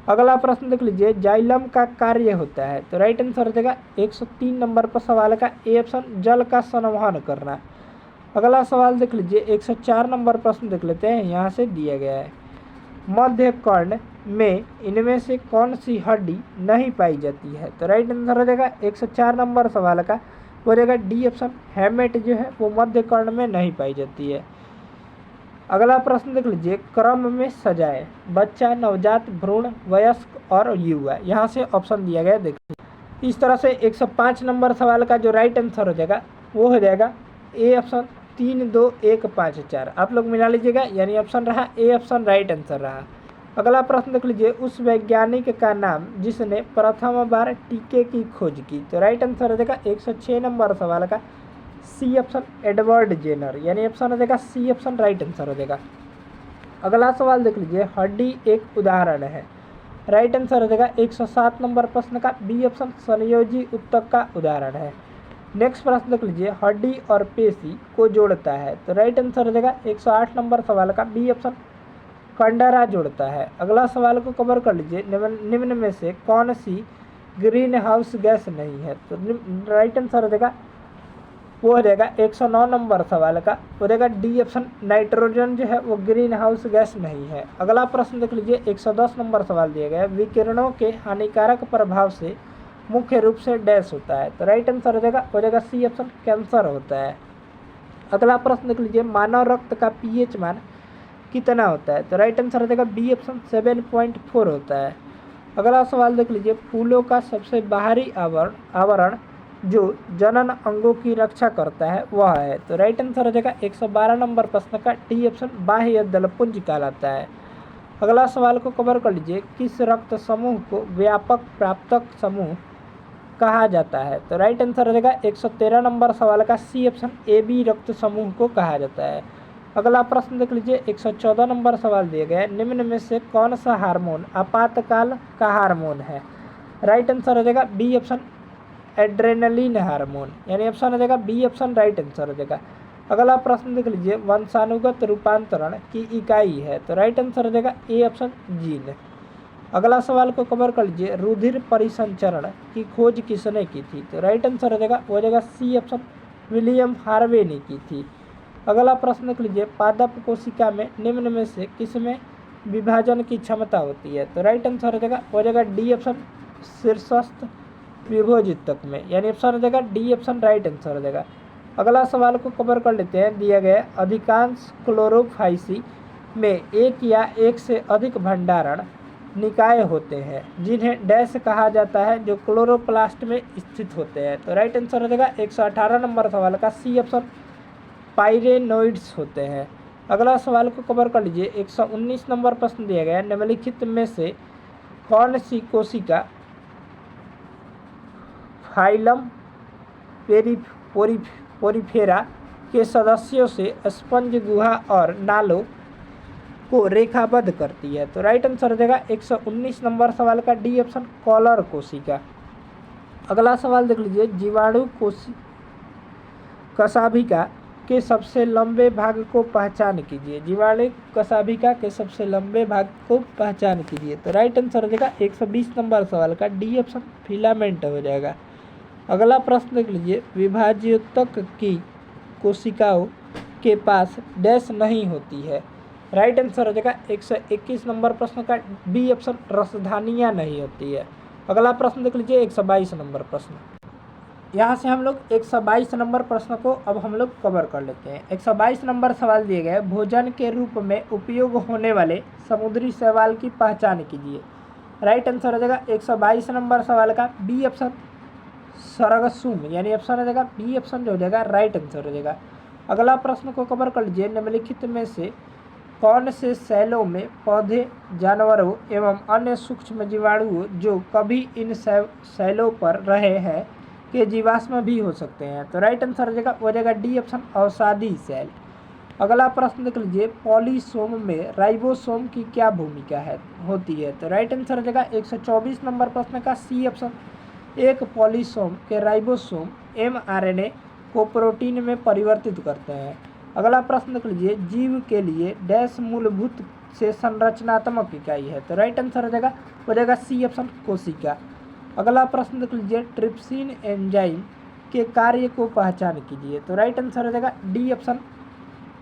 अगला प्रश्न देख लीजिए जाइलम का कार्य होता है। तो राइट आंसर हो जाएगा 103 नंबर पर सवाल का ए ऑप्शन जल का संवहन करना। अगला सवाल देख लीजिए 104 नंबर प्रश्न देख लेते हैं। यहाँ से दिया गया है मध्य कर्ण में इनमें से कौन सी हड्डी नहीं पाई जाती है। तो राइट आंसर हो जाएगा 104 नंबर सवाल का हो जाएगा डी ऑप्शन हेमेट जो है वो मध्य कर्ण में नहीं पाई जाती है। अगला प्रश्न देख लीजिए, क्रम में सजाए, बच्चा, नवजात, भ्रूण, वयस्क और युवा। यहाँ से ऑप्शन दिया गया देखिए। इस तरह से 105 नंबर सवाल का जो राइट आंसर हो जाएगा वो हो जाएगा ए ऑप्शन 3, 2, 1, 5, 4। आप लोग मिला लीजिएगा, यानी ऑप्शन रहा ए ऑप्शन राइट आंसर रहा। अगला प्रश्न देख लीजिए, उस वैज्ञानिक का नाम जिसने प्रथम बार टीके की खोज की। तो राइट आंसर हो जाएगा 106 नंबर सवाल का सी ऑप्शन एडवर्ड जेनर, यानी ऑप्शन हो जाएगा सी ऑप्शन राइट आंसर हो जाएगा। अगला सवाल देख लीजिए, हड्डी एक उदाहरण है। राइट आंसर हो जाएगा 107 नंबर प्रश्न का बी ऑप्शन संयोजी उत्तक का उदाहरण है। नेक्स्ट प्रश्न देख लीजिए, हड्डी और पेशी को जोड़ता है। तो राइट आंसर हो जाएगा 108 नंबर सवाल का बी ऑप्शन कंडरा जोड़ता है। अगला सवाल को कवर कर लीजिए, निम्न में से कौन सी ग्रीन हाउस गैस नहीं है। तो राइट आंसर हो जाएगा वो हो जाएगा 109 नंबर सवाल का हो जाएगा डी ऑप्शन नाइट्रोजन जो है वो ग्रीन हाउस गैस नहीं है। अगला प्रश्न देख लीजिए, 110 नंबर सवाल दिया गया है, विकिरणों के हानिकारक प्रभाव से मुख्य रूप से डैश होता है। तो राइट आंसर हो जाएगा सी ऑप्शन कैंसर होता है। अगला प्रश्न देख लीजिए, मानव रक्त का पीएच मान कितना होता है। तो राइट आंसर हो जाएगा बी ऑप्शन 7.4 होता है। अगला सवाल देख लीजिए, फूलों का सबसे बाहरी आवरण जो जनन अंगों की रक्षा करता है वह है। तो राइट आंसर हो जाएगा 112 नंबर प्रश्न का डी ऑप्शन बाह्य दलपुंज कहलाता है। अगला सवाल को कवर कर लीजिए, किस रक्त समूह को व्यापक प्राप्तक समूह कहा जाता है। तो राइट आंसर हो जाएगा 113 नंबर सवाल का सी ऑप्शन ए बी रक्त समूह को कहा जाता है। अगला प्रश्न देख लीजिए, 114 नंबर सवाल दिया गया है, निम्न में से कौन सा हार्मोन आपातकाल का हार्मोन है। राइट आंसर हो जाएगा बी ऑप्शन एड्रेनलिन हार्मोन, यानी ऑप्शन हो जाएगा बी ऑप्शन राइट आंसर हो जाएगा। अगला प्रश्न देख लीजिए, वंशानुगत रूपांतरण की इकाई है। तो राइट आंसर हो जाएगा ए ऑप्शन जीन। अगला सवाल को कवर कर लीजिए, रुधिर परिसंचरण की खोज किसने की थी। तो राइट आंसर हो जाएगा सी ऑप्शन विलियम हार्वे ने की थी। अगला प्रश्न देख लीजिए, पादप कोशिका में निम्न में से किसमें विभाजन की क्षमता होती है। तो राइट आंसर हो जाएगा डी ऑप्शन शीर्षस्थ विभोजितक में, यानी ऑप्शन हो जाएगा डी ऑप्शन राइट आंसर हो जाएगा। अगला सवाल को कवर कर लेते हैं, दिया गया अधिकांश क्लोरोफाइसी में एक या एक से अधिक भंडारण निकाय होते हैं जिन्हें डैश कहा जाता है, जो क्लोरोप्लास्ट में स्थित होते हैं। तो राइट आंसर हो जाएगा 118 नंबर सवाल का सी ऑप्शन पाइरेनोइड्स होते हैं। अगला सवाल को कवर कर लीजिए, 119 नंबर प्रश्न दिया गया है, निम्नलिखित में से कौन सी कोशिका फाइलम पोरिफेरा के सदस्यों से स्पंज गुहा और नालों को रेखाबद्ध करती है। तो राइट आंसर हो जाएगा 119 नंबर सवाल का डी ऑप्शन कॉलर कोशिका। अगला सवाल देख लीजिए, जीवाणु कशाभिका के सबसे लंबे भाग को पहचान कीजिए। जीवाणु कशाभिका के सबसे लंबे भाग को पहचान कीजिए। तो राइट आंसर हो जाएगा 120 नंबर सवाल का डी ऑप्शन फिलामेंट हो जाएगा। अगला प्रश्न देख लीजिए, विभाज्योतक की कोशिकाओं के पास डैश नहीं होती है। राइट आंसर हो जाएगा 121 नंबर प्रश्न का बी ऑप्शन रसधानियाँ नहीं होती है। अगला प्रश्न देख लीजिए 122 नंबर प्रश्न। यहाँ से हम लोग 122 नंबर प्रश्न को अब हम लोग कवर कर लेते हैं। 122 नंबर सवाल दिए गए, भोजन के रूप में उपयोग होने वाले समुद्री शैवाल की पहचान कीजिए। राइट आंसर हो जाएगा 122 नंबर सवाल का बी ऑप्शन सरगसुम, यानी ऑप्शन हो जाएगा बी ऑप्शन जो हो जाएगा राइट आंसर हो जाएगा। अगला प्रश्न को कवर कर लीजिए, निम्नलिखित में से कौन से सेलों में पौधे, जानवरों एवं अन्य सूक्ष्म जीवाणु जो कभी इन सेलों पर रहे हैं के जीवाश्म भी हो सकते हैं। तो राइट आंसर हो जाएगा डी ऑप्शन अवसादी सेल। अगला प्रश्न देख लीजिए, पॉलीसोम में राइबोसोम की क्या भूमिका होती है। तो राइट आंसर हो जाएगा 124 नंबर प्रश्न का सी ऑप्शन। एक पॉलीसोम के राइबोसोम mRNA को प्रोटीन में परिवर्तित करते हैं। अगला प्रश्न देख लीजिए, जीव के लिए डैश मूलभूत से संरचनात्मक इकाई है। तो राइट आंसर हो जाएगा सी ऑप्शन कोशिका। अगला प्रश्न देख लीजिए, ट्रिप्सिन एंजाइम के कार्य को पहचान कीजिए। तो राइट आंसर हो जाएगा डी ऑप्शन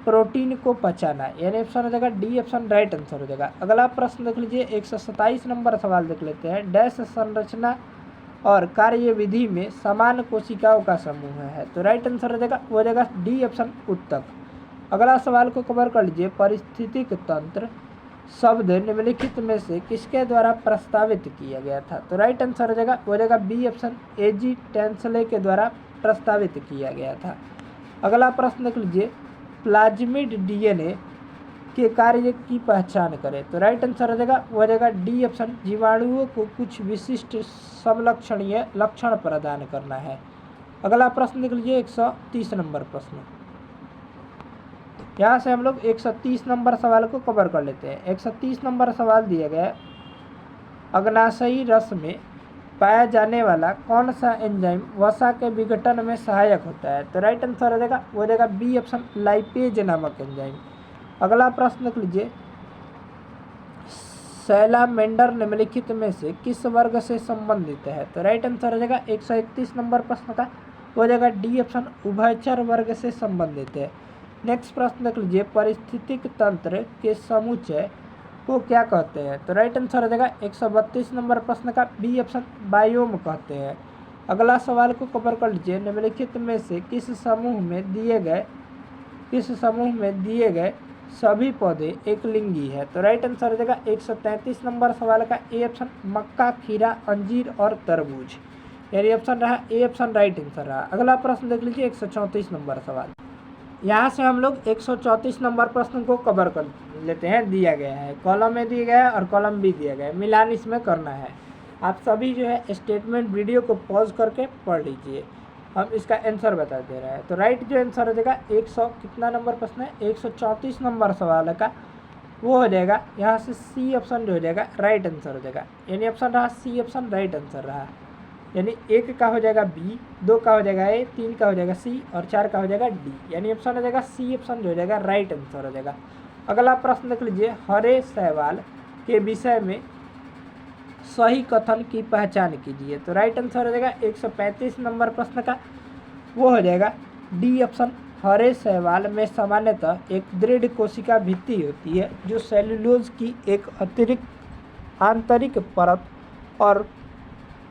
प्रोटीन को पहचाना, यानी ऑप्शन हो जाएगा डी ऑप्शन राइट आंसर हो जाएगा। अगला प्रश्न देख लीजिए 127 नंबर सवाल देख लेते हैं, डैश संरचना और कार्य विधि में समान कोशिकाओं का समूह है। तो राइट आंसर हो जाएगा डी ऑप्शन उत्तक। अगला सवाल को कवर कर लीजिए, पारिस्थितिक तंत्र शब्द निम्नलिखित में से किसके द्वारा प्रस्तावित किया गया था? तो राइट आंसर हो जाएगा बी ऑप्शन, एजी टेंसले के द्वारा प्रस्तावित किया गया था। अगला प्रश्न देख लीजिए, प्लाज्मिड डीएनए के कार्य की पहचान करें। तो राइट आंसर हो जाएगा डी ऑप्शन, जीवाणुओं को कुछ विशिष्ट समलक्षणीय लक्षण प्रदान करना है। अगला प्रश्न देख लीजिए 130 नंबर प्रश्न। यहाँ से हम लोग 130 नंबर सवाल को कवर कर लेते हैं। 130 नंबर सवाल दिया गया है, अग्नाशयी रस में पाया जाने वाला कौन सा एंजाइम वसा के विघटन में सहायक होता है? तो राइट आंसर हो जाएगा बी ऑप्शन, लाइपेज नामक एंजाइम। अगला प्रश्न देख लीजिए, सैलामेंडर निम्नलिखित में से किस वर्ग से संबंधित है? तो राइट आंसर हो जाएगा 131 नंबर प्रश्न का हो जाएगा डी ऑप्शन, उभयचर वर्ग से संबंधित है। नेक्स्ट प्रश्न देख लीजिए, पारिस्थितिक तंत्र के समुच्चय को क्या कहते हैं? तो राइट आंसर हो जाएगा 132 नंबर प्रश्न का बी ऑप्शन, बायोम कहते हैं। अगला सवाल को कवर कर लीजिए, निम्नलिखित में से किस समूह में दिए गए सभी पौधे एक लिंगी है? तो राइट आंसर हो जाएगा 133 नंबर सवाल का ए ऑप्शन, मक्का, खीरा, अंजीर और तरबूज, यानी ऑप्शन रहा ए ऑप्शन राइट आंसर रहा। अगला प्रश्न देख लीजिए 134 नंबर सवाल। यहाँ से हम लोग 134 नंबर प्रश्न को कवर कर लेते हैं। दिया गया है, कॉलम में दिया गया है और कॉलम भी दिया गया है, मिलान इसमें करना है। आप सभी जो है स्टेटमेंट वीडियो को पॉज करके पढ़ लीजिए, हम इसका आंसर बता दे रहे हैं। तो राइट जो आंसर हो जाएगा 100 कितना नंबर प्रश्न है, 134 नंबर सवाल का वो हो जाएगा यहाँ से सी ऑप्शन जो हो जाएगा राइट आंसर हो जाएगा, यानी ऑप्शन रहा सी ऑप्शन राइट आंसर रहा। यानी 1 का हो जाएगा बी, 2 का हो जाएगा ए, 3 का हो जाएगा सी और 4 का हो जाएगा डी, यानी ऑप्शन हो जाएगा सी ऑप्शन जो हो जाएगा राइट आंसर हो जाएगा। अगला प्रश्न देख लीजिए, हरे शैवाल के विषय में सही कथन की पहचान कीजिए। तो राइट आंसर हो जाएगा 135 नंबर प्रश्न का वो हो जाएगा डी ऑप्शन, हरे शैवाल में सामान्यतः एक दृढ़ कोशिका भित्ति होती है जो सेल्यूलोज की एक अतिरिक्त आंतरिक परत और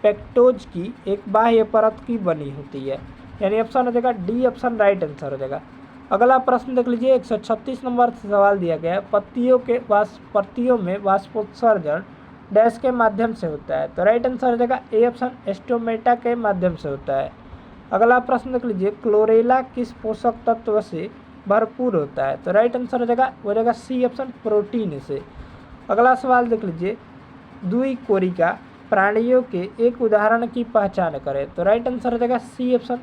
पेक्टोज की एक बाह्य परत की बनी होती है, यानी ऑप्शन हो जाएगा डी ऑप्शन राइट आंसर हो जाएगा। अगला प्रश्न देख लीजिए 136 नंबर सवाल दिया गया है, पत्तियों में वाष्पोत्सर्जन डैश के माध्यम से होता है? तो राइट आंसर हो जाएगा ए ऑप्शन, एस्टोमेटा के माध्यम से होता है। अगला प्रश्न देख लीजिए, क्लोरेला किस पोषक तत्व से भरपूर होता है? तो राइट आंसर हो जाएगा सी ऑप्शन, प्रोटीन से। अगला सवाल देख लीजिए, द्विकोरिका प्राणियों के एक उदाहरण की पहचान करें। तो राइट आंसर हो जाएगा सी ऑप्शन,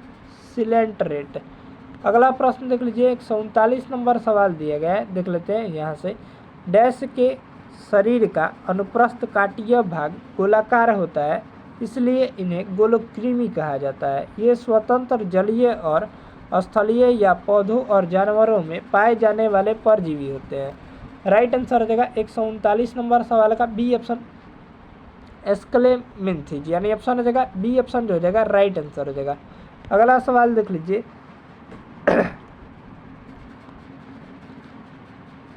सिलेंटरेट। अगला प्रश्न देख लीजिए 139 नंबर सवाल दिया गया है, देख लेते हैं यहाँ से, डैश के शरीर का अनुप्रस्थ काटीय भाग गोलाकार होता है, इसलिए इन्हें गोलोकृमि कहा जाता है। ये स्वतंत्र जलीय और स्थलीय या पौधों और जानवरों में पाए जाने वाले परजीवी होते हैं। राइट आंसर हो जाएगा 139 नंबर सवाल का बी ऑप्शन, एस्क्लेमिंथिज, यानी ऑप्शन हो जाएगा बी ऑप्शन जो हो जाएगा राइट आंसर हो जाएगा। अगला सवाल देख लीजिए,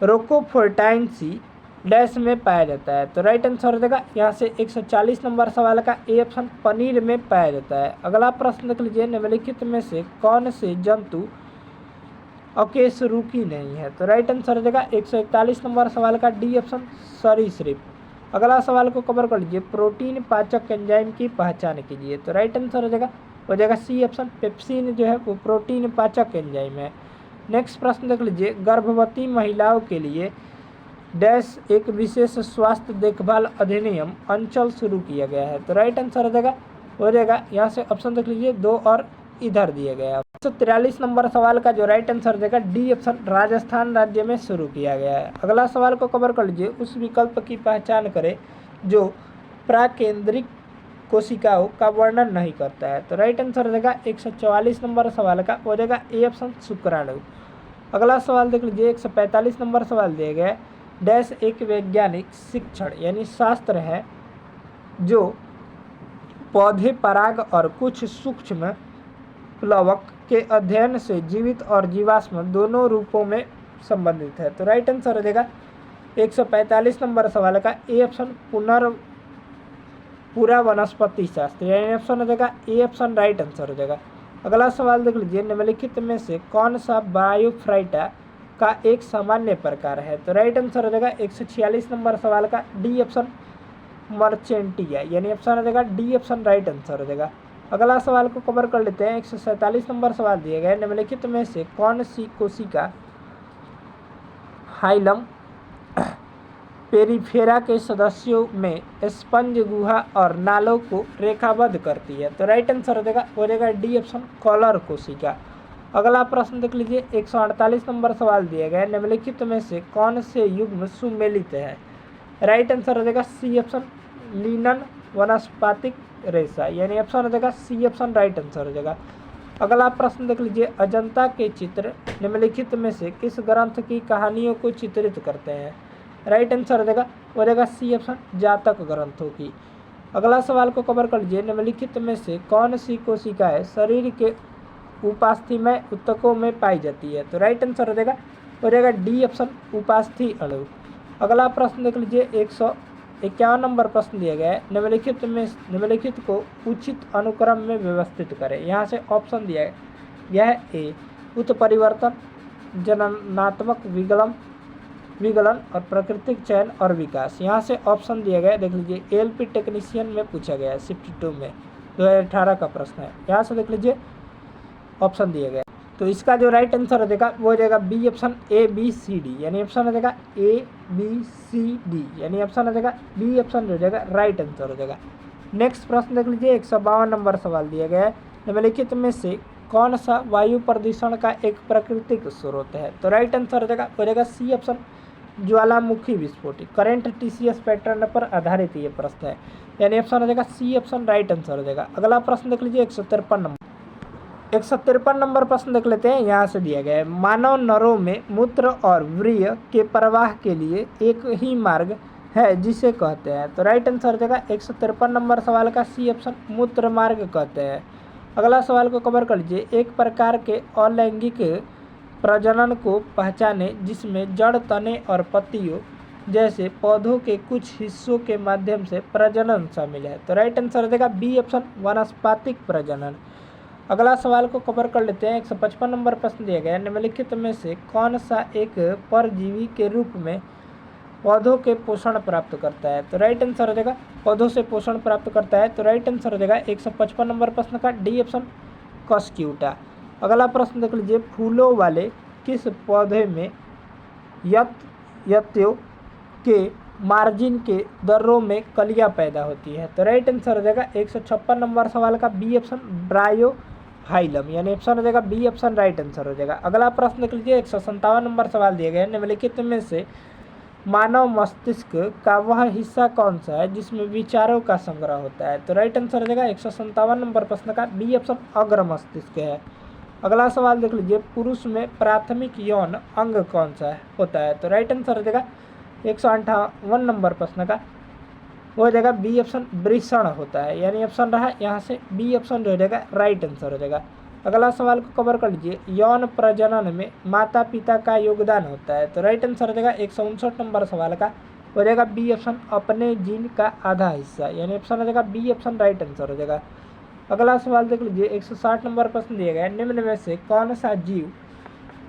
रोकोफोर्टाइनसी डैश में पाया जाता है? तो राइट आंसर हो जाएगा यहाँ से 140 नंबर सवाल का ए ऑप्शन, पनीर में पाया जाता है। अगला प्रश्न देख लीजिए, निम्नलिखित में से कौन से जंतु अकेशरुकी नहीं है? तो राइट आंसर हो जाएगा 141 नंबर सवाल का डी ऑप्शन, सरीसृप। अगला सवाल को कवर कर लीजिए, प्रोटीन पाचक एंजाइम की पहचान कीजिए। तो राइट आंसर हो जाएगा सी ऑप्शन, पेप्सिन जो है वो प्रोटीन पाचक एंजाइम है। नेक्स्ट प्रश्न देख लीजिए, गर्भवती महिलाओं के लिए डैश एक विशेष स्वास्थ्य देखभाल अधिनियम अंचल शुरू किया गया है? तो राइट आंसर हो जाएगा यहाँ से ऑप्शन देख लीजिए 2 और इधर दिया गया है। 143 नंबर सवाल का जो राइट आंसर देगा डी ऑप्शन, राजस्थान राज्य में शुरू किया गया है। अगला सवाल को कवर कर लीजिए, उस विकल्प की पहचान करें जो प्राकेंद्रिक कोशिकाओं का वर्णन नहीं करता है? तो राइट आंसर हो जाएगा 144 नंबर सवाल का हो जाएगा ए ऑप्शन, शुक्राणु। अगला सवाल देख लीजिए 145 नंबर सवाल दिया गया है, डैश एक वैज्ञानिक शिक्षण यानी शास्त्र है जो पौधे, पराग और कुछ सूक्ष्म प्लवक के अध्ययन से जीवित और जीवाश्म दोनों रूपों में संबंधित है? तो राइट आंसर हो जाएगा 145 नंबर सवाल का ए ऑप्शन, पूरा वनस्पति शास्त्र, यानी ऑप्शन हो जाएगा ए ऑप्शन राइट आंसर हो जाएगा। अगला सवाल देख लीजिए, निम्नलिखित में से कौन सा बायोफ्राइटा का एक सामान्य प्रकार है। तो राइट आंसर हो जाएगा 146 नंबर सवाल का डी ऑप्शन मर्चेंटिया, यानी ऑप्शन हो जाएगा डी ऑप्शन राइट आंसर हो जाएगा। अगला सवाल को कवर कर लेते हैं। 147 नंबर सवाल दिए गए, निम्नलिखित में से कौन सी कोशिका हाइलम पेरिफेरा के सदस्यों में स्पंज गुहा और नालों को रेखाबद्ध करती है। तो राइट आंसर हो जाएगा डी ऑप्शन कॉलर कोशिका। अगला प्रश्न देख लीजिए। 148 नंबर सवाल दिए गए, निम्नलिखित में से कौन से युग्म सुमेलित है। राइट आंसर हो जाएगा सी ऑप्शन लिनन वनस्पतिक रेशा, यानी ऑप्शन हो जाएगा सी ऑप्शन राइट आंसर हो जाएगा। अगला प्रश्न देख लीजिए। अजंता के चित्र निम्नलिखित में से किस ग्रंथ की कहानियों को चित्रित करते हैं। राइट आंसर हो जाएगा सी ऑप्शन जातक ग्रंथों की। अगला सवाल को कवर कर लीजिए। निम्नलिखित में से कौन सी कोशिकाएं शरीर के उपास्थि ऊतकों में पाई जाती है। तो राइट आंसर हो जाएगा डी ऑप्शन उपास्थि अणु। अगला प्रश्न देख लीजिए। 151 नंबर प्रश्न दिया गया है, निम्नलिखित को उचित अनुक्रम में व्यवस्थित करें। यहाँ से ऑप्शन दिया गया है ए उत्परिवर्तन, जननात्मक विगलन और प्राकृतिक चयन और विकास। यहाँ से ऑप्शन दिया गया है, देख लीजिए एलपी टेक्नीशियन में पूछा गया है, शिफ्ट 2 में 2018 का प्रश्न है। यहाँ से देख लीजिए ऑप्शन दिया गया, तो इसका जो राइट आंसर हो जाएगा वो हो जाएगा B option A B C D, यानी ऑप्शन हो जाएगा ए बी सी डी, यानी ऑप्शन हो जाएगा बी ऑप्शन हो जाएगा राइट आंसर हो जाएगा। नेक्स्ट प्रश्न देख लीजिए। 152 नंबर सवाल दिया गया है, निम्नलिखित में से कौन सा वायु प्रदूषण का एक प्राकृतिक स्रोत है। तो राइट आंसर हो जाएगा सी ऑप्शन ज्वालामुखी विस्फोट। करंट टीसीएस पैटर्न पर आधारित ये प्रश्न है, यानी ऑप्शन हो जाएगा सी ऑप्शन राइट आंसर हो जाएगा। अगला प्रश्न देख लीजिए। 153 नंबर प्रश्न देख लेते हैं। यहाँ से दिया गया है, मानव नरों में मूत्र और वीर्य के प्रवाह के लिए एक ही मार्ग है जिसे कहते हैं। तो राइट आंसर हो जाएगा 153 नंबर सवाल का सी ऑप्शन मूत्र मार्ग कहते हैं। अगला सवाल को कवर कर लीजिए। एक प्रकार के अलैंगिक प्रजनन को पहचाने जिसमें जड़, तने और पत्तियों जैसे पौधों के कुछ हिस्सों के माध्यम से प्रजनन शामिल है। तो राइट आंसर हो जाएगा बी ऑप्शन वनस्पतिक प्रजनन। अगला सवाल को कवर कर लेते हैं। 155 नंबर प्रश्न दिया गया है, निम्नलिखित में से कौन सा एक परजीवी के रूप में पौधों के पोषण प्राप्त करता है। तो राइट आंसर हो जाएगा पौधों से पोषण प्राप्त करता है। तो राइट आंसर हो जाएगा 155 नंबर प्रश्न का डी ऑप्शन कॉस्क्यूटा। अगला प्रश्न देख लीजिए। फूलों वाले किस पौधे में यत्यों के मार्जिन के दर्रों में कलियां पैदा होती है। तो राइट आंसर हो जाएगा 156 नंबर सवाल का बी ऑप्शन ब्रायोफाइलम, यानी ऑप्शन हो जाएगा बी ऑप्शन राइट आंसर हो जाएगा। अगला प्रश्न देख लीजिए। 157 नंबर सवाल दिए गए, निम्नलिखित में से मानव मस्तिष्क का वह हिस्सा कौन सा है जिसमें विचारों का संग्रह होता है। तो राइट आंसर हो जाएगा 157 नंबर प्रश्न का बी ऑप्शन अग्र मस्तिष्क है। अगला सवाल देख लीजिए। पुरुष में प्राथमिक यौन अंग कौन सा होता है। तो राइट आंसर हो जाएगा 158 नंबर प्रश्न का वो हो जाएगा बी ऑप्शन वृषण होता है, यानी ऑप्शन रहा यहाँ से बी ऑप्शन हो जाएगा राइट आंसर हो जाएगा। अगला सवाल को कवर कर लीजिए। यौन प्रजनन में माता पिता का योगदान होता है। तो राइट आंसर हो जाएगा 159 नंबर सवाल का हो जाएगा बी ऑप्शन अपने जीन का आधा हिस्सा, यानी ऑप्शन हो जाएगा बी ऑप्शन राइट आंसर हो जाएगा। अगला सवाल देख लीजिए। 160 नंबर प्रश्न दिया गया है, निम्न में से कौन सा जीव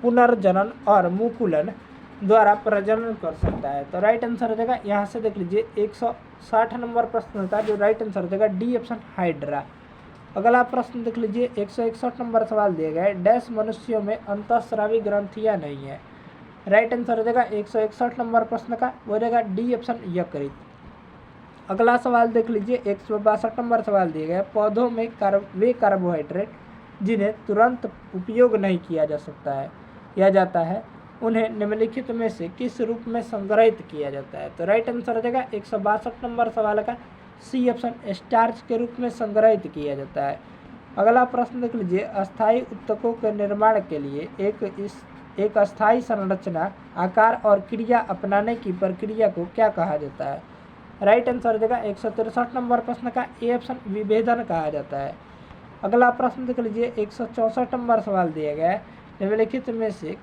पुनर्जनन और मुकुलन द्वारा प्रजनन कर सकता है। तो राइट आंसर हो जाएगा यहाँ से देख लीजिए 160 नंबर प्रश्न था, जो राइट आंसर हो जाएगा डी ऑप्शन हाइड्रा। अगला प्रश्न देख लीजिए। 161 नंबर सवाल दिए गए, डैश मनुष्यों में अंतःस्रावी ग्रंथियां नहीं है। राइट आंसर हो जाएगा 161 नंबर प्रश्न का हो जाएगा डी ऑप्शन यकृत। अगला सवाल देख लीजिए। 162 नंबर सवाल दिए गए, पौधों में वे कार्बोहाइड्रेट जिन्हें तुरंत उपयोग नहीं किया जाता है उन्हें निम्नलिखित में से किस रूप में संग्रहित किया जाता है। तो राइट आंसर हो जाएगा 162 नंबर सवाल का सी ऑप्शन स्टार्च के रूप में संग्रहित किया जाता है। अगला प्रश्न देख लीजिए। अस्थायी उत्तकों के निर्माण के लिए एक अस्थायी संरचना, आकार और क्रिया अपनाने की प्रक्रिया को क्या कहा जाता है। राइट आंसर हो जाएगा 163 नंबर प्रश्न का ए ऑप्शन विभेदन कहा जाता है। अगला प्रश्न देख लीजिए। 164 नंबर सवाल दिया गया है, निम्नलिखित में से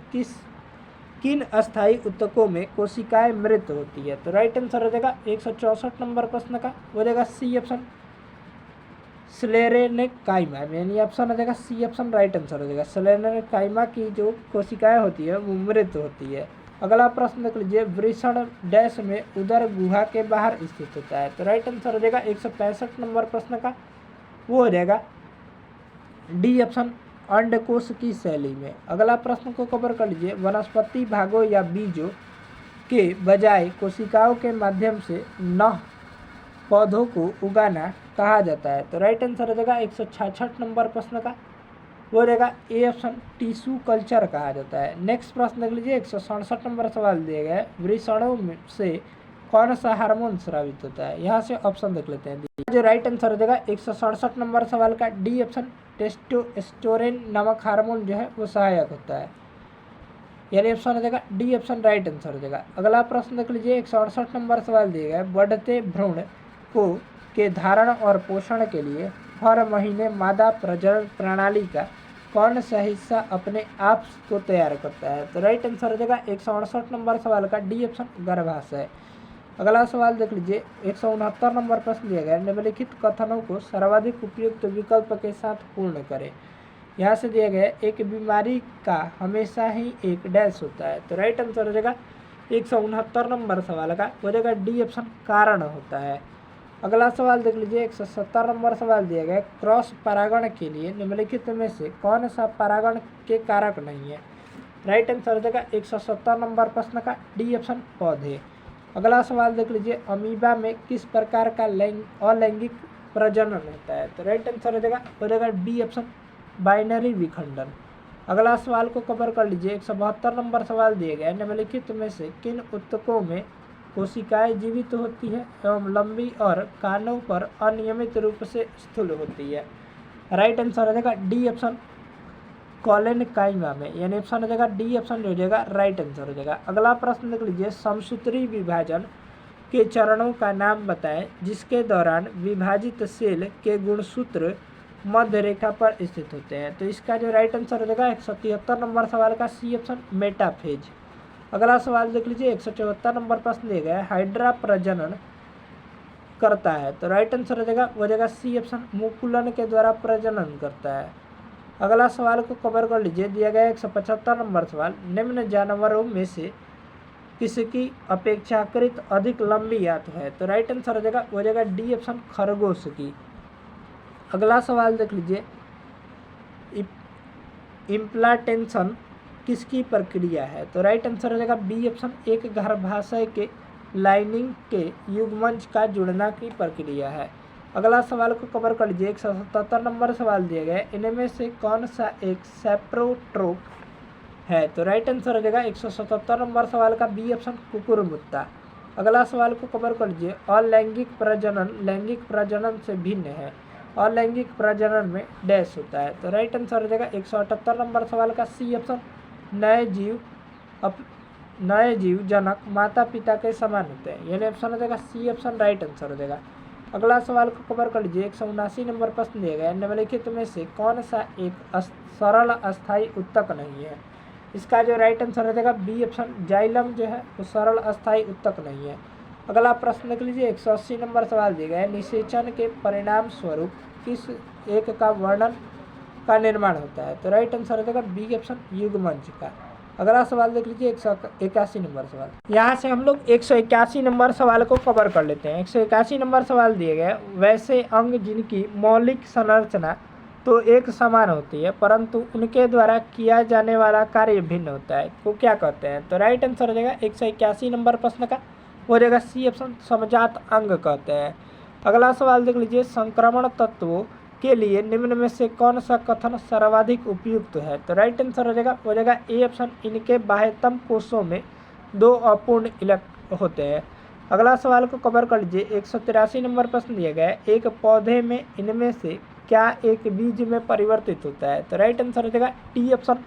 किन अस्थायी उत्तकों में कोशिकाएं मृत होती है। तो राइट आंसर हो जाएगा 164 नंबर प्रश्न का हो जाएगा सी ऑप्शन स्लेरेनकाइमा, यानी ऑप्शन हो जाएगा सी ऑप्शन राइट आंसर हो जाएगा। स्लेरेनकाइमा की जो कोशिकाएं होती है वो मृत होती है। अगला प्रश्न देख लीजिए, वृषण डैश में उदर गुहा के बाहर स्थित होता है। तो राइट आंसर हो जाएगा 165 नंबर प्रश्न का, वो हो जाएगा डी ऑप्शन अंडकोश की शैली में। अगला प्रश्न को कवर कर लीजिए, वनस्पति भागों या बीजों के बजाय कोशिकाओं के माध्यम से नह पौधों को उगाना कहा जाता है। तो राइट आंसर हो जाएगा 166 नंबर प्रश्न का, वो रहेगा ए ऑप्शन टिश्यू कल्चर कहा जाता है। नेक्स्ट प्रश्न देख लीजिए, 167 नंबर सवाल दिया गया है, वृषणों से कौन सा हार्मोन स्रावित होता है। यहाँ से ऑप्शन देख लेते हैं। जो राइट आंसर हो जाएगा 167 नंबर सवाल का डी ऑप्शन टेस्टोस्टेरोन नामक हार्मोन जो है वो सहायक होता है, यानी ऑप्शन हो जाएगा डी ऑप्शन राइट आंसर हो जाएगा। अगला प्रश्न देख लीजिए, 168 नंबर सवाल दिया गया है, बढ़ते भ्रूण को के धारण और पोषण के लिए हर महीने मादा प्रजनन प्रणाली का कौन सा हिस्सा अपने आप को तैयार करता है। तो राइट आंसर हो जाएगा 168 नंबर सवाल का डी ऑप्शन गर्भाशय। अगला सवाल देख लीजिए, 169 नंबर प्रश्न दिया गया है, निम्नलिखित कथनों को सर्वाधिक उपयुक्त विकल्प के साथ पूर्ण करें। यहाँ से दिया गया है, एक बीमारी का हमेशा ही एक डैश होता है। तो राइट आंसर हो जाएगा 169 नंबर सवाल का, हो जाएगा डी ऑप्शन कारण होता है। अगला सवाल देख लीजिए, 170 नंबर सवाल दिया गया है, क्रॉस परागण के लिए निम्नलिखित में से कौन सा परागण के कारक नहीं है। राइट आंसर हो जाएगा 170 नंबर प्रश्न का डी ऑप्शन पौधे। अगला सवाल देख लीजिए, अमीबा में किस प्रकार का अलैंगिक प्रजनन होता है। तो राइट आंसर हो जाएगा डी ऑप्शन बाइनरी विखंडन। अगला सवाल को कवर कर लीजिए, 172 नंबर सवाल दिए गए, निम्नलिखित में से किन ऊतकों में कोशिकाएं जीवित होती है एवं लंबी और कानों पर अनियमित रूप से स्थूल होती है। राइट आंसर हो जाएगा डी ऑप्शन कॉलेनकाइमा में, यानी ऑप्शन हो जाएगा डी ऑप्शन हो जाएगा राइट आंसर हो जाएगा। अगला प्रश्न देख लीजिए, समसूत्री विभाजन के चरणों का नाम बताएं जिसके दौरान विभाजित सेल के गुणसूत्र मध्य रेखा पर स्थित होते हैं। तो इसका जो राइट आंसर हो जाएगा 173 नंबर सवाल का सी ऑप्शन मेटाफेज। अगला सवाल देख लीजिए, 174 नंबर प्रश्न दिया गया है, हाइड्रा प्रजनन करता है। तो राइट आंसर हो जाएगा सी ऑप्शन मुकुलन के द्वारा प्रजनन करता है। अगला सवाल को कवर कर लीजिए, दिया गया 175 नंबर सवाल, निम्न जानवरों में से किसकी अपेक्षाकृत अधिक लंबी आंत है। तो राइट आंसर हो जाएगा डी ऑप्शन खरगोश की। अगला सवाल देख लीजिए, इम्प्लांटेशन किसकी प्रक्रिया है। तो राइट आंसर हो जाएगा बी ऑप्शन एक गर्भाशय के लाइनिंग के युग्मज का जुड़ना की प्रक्रिया है। अगला सवाल को कवर कर लीजिए, 177 नंबर सवाल दिया गया है, इनमें से कौन सा एक सेप्रोट्रोप है। तो राइट आंसर हो जाएगा 177 नंबर सवाल का बी ऑप्शन कुकुरमुत्ता। अगला सवाल को कवर कर लीजिए, अलैंगिक प्रजनन लैंगिक प्रजनन से भिन्न है, अलैंगिक प्रजनन में डैश होता है। तो राइट आंसर हो जाएगा 178 नंबर सवाल का सी ऑप्शन नए जीव जनक माता पिता के समान होते हैं, यानी ऑप्शन हो जाएगा सी ऑप्शन राइट आंसर हो जाएगा। अगला सवाल को कवर कर लीजिए, 179 नंबर प्रश्न दिया गया है, निम्नलिखित में से कौन सा एक सरल अस्थायी उत्तक नहीं है। इसका जो राइट आंसर हो जाएगा बी ऑप्शन जाइलम जो है वो सरल अस्थायी उत्तक नहीं है। अगला प्रश्न देख लीजिए, 180 नंबर सवाल दिया गया है, निषेचन के परिणाम स्वरूप किस एक का वर्णन का निर्माण होता है। तो राइट आंसर हो जाएगा बी ऑप्शन युग्मज का। अगला सवाल देख लीजिए, 181 नंबर सवाल, यहाँ से हम लोग 181 नंबर सवाल को कवर कर लेते हैं। 181 नंबर सवाल दिए गए, वैसे अंग जिनकी मौलिक संरचना तो एक समान होती है परंतु उनके द्वारा किया जाने वाला कार्य भिन्न होता है, वो क्या कहते हैं। तो राइट आंसर हो जाएगा 181 नंबर प्रश्न का हो जाएगा सी ऑप्शन समजात अंग कहते हैं। अगला सवाल देख लीजिए, संक्रमण तत्वों के लिए निम्न में से कौन सा कथन सर्वाधिक उपयुक्त है। तो राइट आंसर हो जाएगा ए ऑप्शन, इनके बाह्यतम कोषों में 2 अपूर्ण इलेक्ट्रॉन होते हैं। अगला सवाल को कवर कर लीजिए, 183 नंबर प्रश्न दिया गया है, एक पौधे में इनमें से क्या एक बीज में परिवर्तित होता है। तो राइट आंसर हो जाएगा टी ऑप्शन,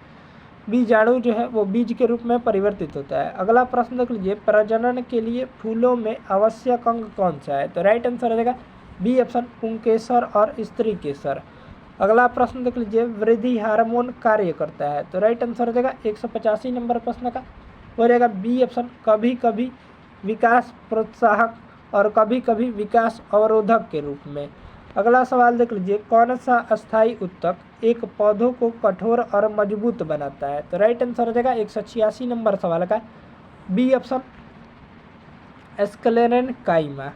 बीजाणु जो है वो बीज के रूप में परिवर्तित होता है। अगला प्रश्न देख लीजिए, प्रजनन के लिए फूलों में आवश्यक अंग कौन सा है। तो राइट आंसर हो जाएगा बी ऑप्शन पुंकेसर और स्त्री केसर। अगला प्रश्न देख लीजिए, वृद्धि हार्मोन कार्य करता है। तो राइट आंसर हो जाएगा 185 नंबर प्रश्न का हो जाएगा बी ऑप्शन, कभी कभी विकास प्रोत्साहक और कभी कभी विकास अवरोधक के रूप में। अगला सवाल देख लीजिए, कौन सा अस्थायी उत्तक एक पौधों को कठोर और मजबूत बनाता है? तो राइट आंसर हो जाएगा 186 नंबर सवाल का बी ऑप्शन एस्क्लेरेन काइमा।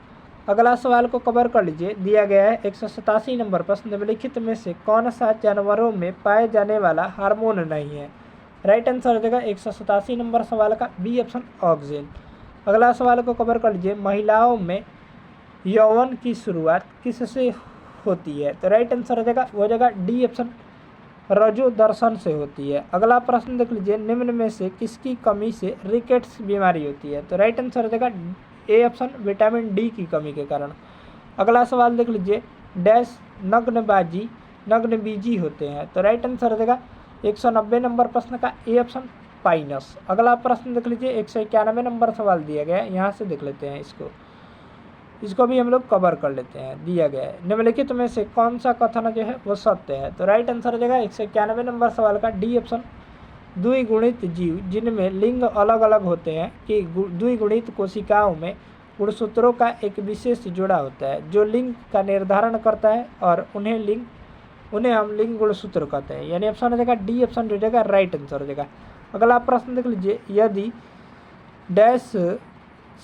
अगला सवाल को कवर कर लीजिए, दिया गया है 187 नंबर प्रश्न, निम्नलिखित में से कौन सा जानवरों में पाए जाने वाला हार्मोन नहीं है? राइट आंसर हो जाएगा 187 नंबर सवाल का बी ऑप्शन ऑक्सिन। अगला सवाल को कवर कर लीजिए, महिलाओं में यौवन की शुरुआत किससे होती है? तो राइट आंसर हो जाएगा डी ऑप्शन रजो दर्शन से होती है। अगला प्रश्न देख लीजिए, निम्न में से किसकी कमी से रिकेट्स बीमारी होती है? तो राइट आंसर हो जाएगा ए ऑप्शन विटामिन डी की कमी के कारण। अगला सवाल देख लीजिए, डैश नग्नबीजी होते हैं? तो राइट आंसर हो जाएगा 190 नंबर प्रश्न का ए ऑप्शन पाइनस। अगला प्रश्न देख लीजिए, 191 नंबर सवाल दिया गया है, यहाँ से देख लेते हैं इसको भी हम लोग कवर कर लेते हैं। दिया गया है, निम्नलिखित में से कौन सा कथन जो है वो सत्य है? तो राइट आंसर हो जाएगा 191 नंबर सवाल का डी ऑप्शन द्विगुणित जीव जिनमें लिंग अलग अलग होते हैं कि द्विगुणित कोशिकाओं में गुणसूत्रों का एक विशेष जोड़ा होता है जो लिंग का निर्धारण करता है और उन्हें हम लिंग गुणसूत्र कहते हैं। यानी ऑप्शन हो जाएगा डी ऑप्शन हो जाएगा राइट आंसर हो जाएगा। अगला प्रश्न देख लीजिए, यदि डैश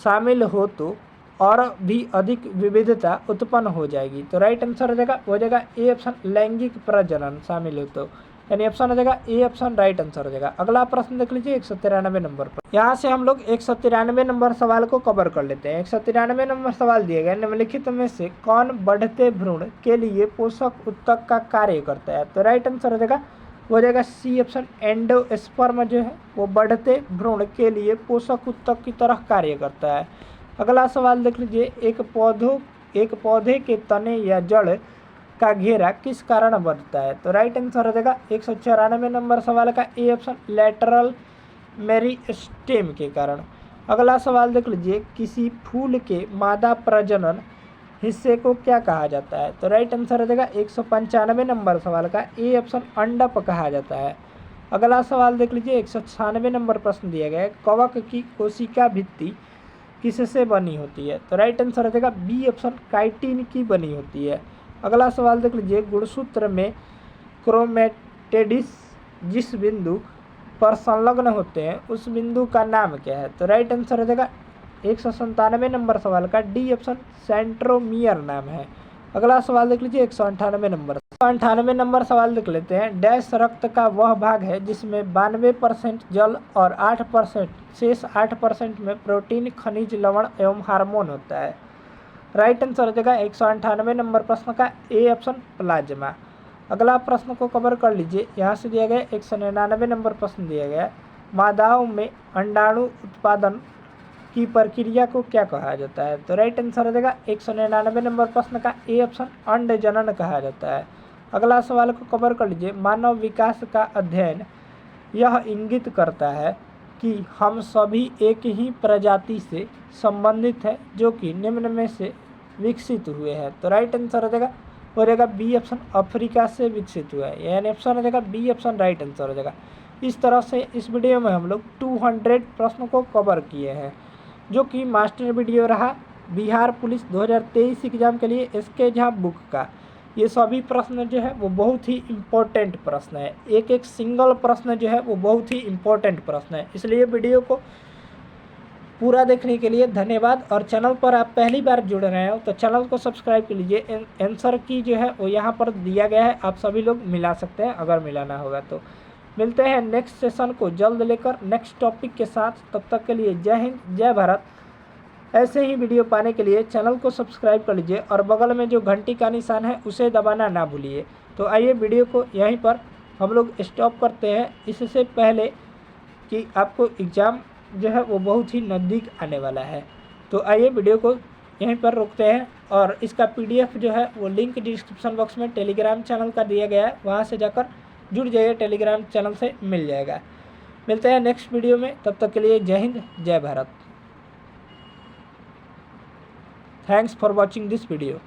शामिल हो तो और भी अधिक विविधता उत्पन्न हो जाएगी? तो राइट आंसर हो जाएगा ए ऑप्शन लैंगिक प्रजनन शामिल हो तो, यानी ऑप्शन हो जाएगा ए ऑप्शन राइट आंसर हो जाएगा। अगला प्रश्न देख लीजिए 193 नंबर पर, यहाँ से हम लोग 193 नंबर सवाल को कवर कर लेते हैं। 193 नंबर सवाल दिए गए, निम्नलिखित में से कौन बढ़ते भ्रूण के लिए पोषक उत्तक का कार्य करता है? तो राइट आंसर हो जाएगा सी ऑप्शन एंडोस्पर्म जो है वो बढ़ते भ्रूण के लिए पोषक उत्तक की तरह कार्य करता है। अगला सवाल देख लीजिए, एक पौधे के तने या जड़ का घेरा किस कारण बनता है? तो राइट आंसर हो जाएगा 194 नंबर सवाल का ए ऑप्शन लैटरल मेरिस्टेम के कारण। अगला सवाल देख लीजिए, किसी फूल के मादा प्रजनन हिस्से को क्या कहा जाता है? तो राइट आंसर हो जाएगा 195 नंबर सवाल का ए ऑप्शन अंडप कहा जाता है। अगला सवाल देख लीजिए 196 नंबर प्रश्न दिया गया है, कवक की कोशिका भित्ति किससे बनी होती है? तो राइट आंसर हो जाएगा बी ऑप्शन काइटिन की बनी होती है। अगला सवाल देख लीजिए, गुणसूत्र में क्रोमेटिड्स जिस बिंदु पर संलग्न होते हैं उस बिंदु का नाम क्या है? तो राइट आंसर हो जाएगा 197 नंबर सवाल का डी ऑप्शन सेंट्रोमियर नाम है। अगला सवाल देख लीजिए 198 नंबर सवाल देख लेते हैं, डैश रक्त का वह भाग है जिसमें 92% जल और 8% शेष 8% में प्रोटीन, खनिज, लवण एवं हार्मोन होता है? राइट आंसर हो जाएगा 198 नंबर प्रश्न का ए ऑप्शन प्लाज्मा। अगला प्रश्न को कवर कर लीजिए, यहाँ से दिया गया 199 नंबर प्रश्न दिया गया, मादाओं में अंडाणु उत्पादन की प्रक्रिया को क्या कहा जाता है? तो राइट आंसर हो जाएगा 199 नंबर प्रश्न का ए ऑप्शन अंड जनन कहा जाता है। अगला सवाल को कवर कर लीजिए, मानव विकास का अध्ययन यह इंगित करता है कि हम सभी एक ही प्रजाति से संबंधित है जो कि निम्न में से विकसित हुए हैं? तो राइट आंसर हो जाएगा बी ऑप्शन अफ्रीका से विकसित हुआ है, यानी ऑप्शन हो जाएगा बी ऑप्शन राइट आंसर हो जाएगा। इस तरह से इस वीडियो में हम लोग 200 प्रश्नों को कवर किए हैं जो कि मास्टर वीडियो रहा बिहार पुलिस 2023 एग्जाम के लिए एसके झा बुक का। ये सभी प्रश्न जो है वो बहुत ही इम्पोर्टेंट प्रश्न है, एक एक सिंगल प्रश्न जो है वो बहुत ही इम्पोर्टेंट प्रश्न है, इसलिए वीडियो को पूरा देखने के लिए धन्यवाद। और चैनल पर आप पहली बार जुड़ रहे हो तो चैनल को सब्सक्राइब कर लीजिए। आंसर की जो है वो यहाँ पर दिया गया है, आप सभी लोग मिला सकते हैं अगर मिलाना होगा तो। मिलते हैं नेक्स्ट सेशन को जल्द लेकर नेक्स्ट टॉपिक के साथ, तब तक के लिए जय हिंद जय भारत। ऐसे ही वीडियो पाने के लिए चैनल को सब्सक्राइब कर लीजिए और बगल में जो घंटी का निशान है उसे दबाना ना भूलिए। तो आइए वीडियो को यहीं पर हम लोग स्टॉप करते हैं, इससे पहले कि आपको एग्ज़ाम जो है वो बहुत ही नज़दीक आने वाला है। तो आइए वीडियो को यहीं पर रोकते हैं और इसका PDF जो है वो लिंक डिस्क्रिप्शन बॉक्स में टेलीग्राम चैनल का दिया गया है, वहाँ से जाकर जुड़ जाइए, टेलीग्राम चैनल से मिल जाएगा। मिलते हैं नेक्स्ट वीडियो में, तब तक के लिए जय हिंद जय Bharat. Thanks for watching this video.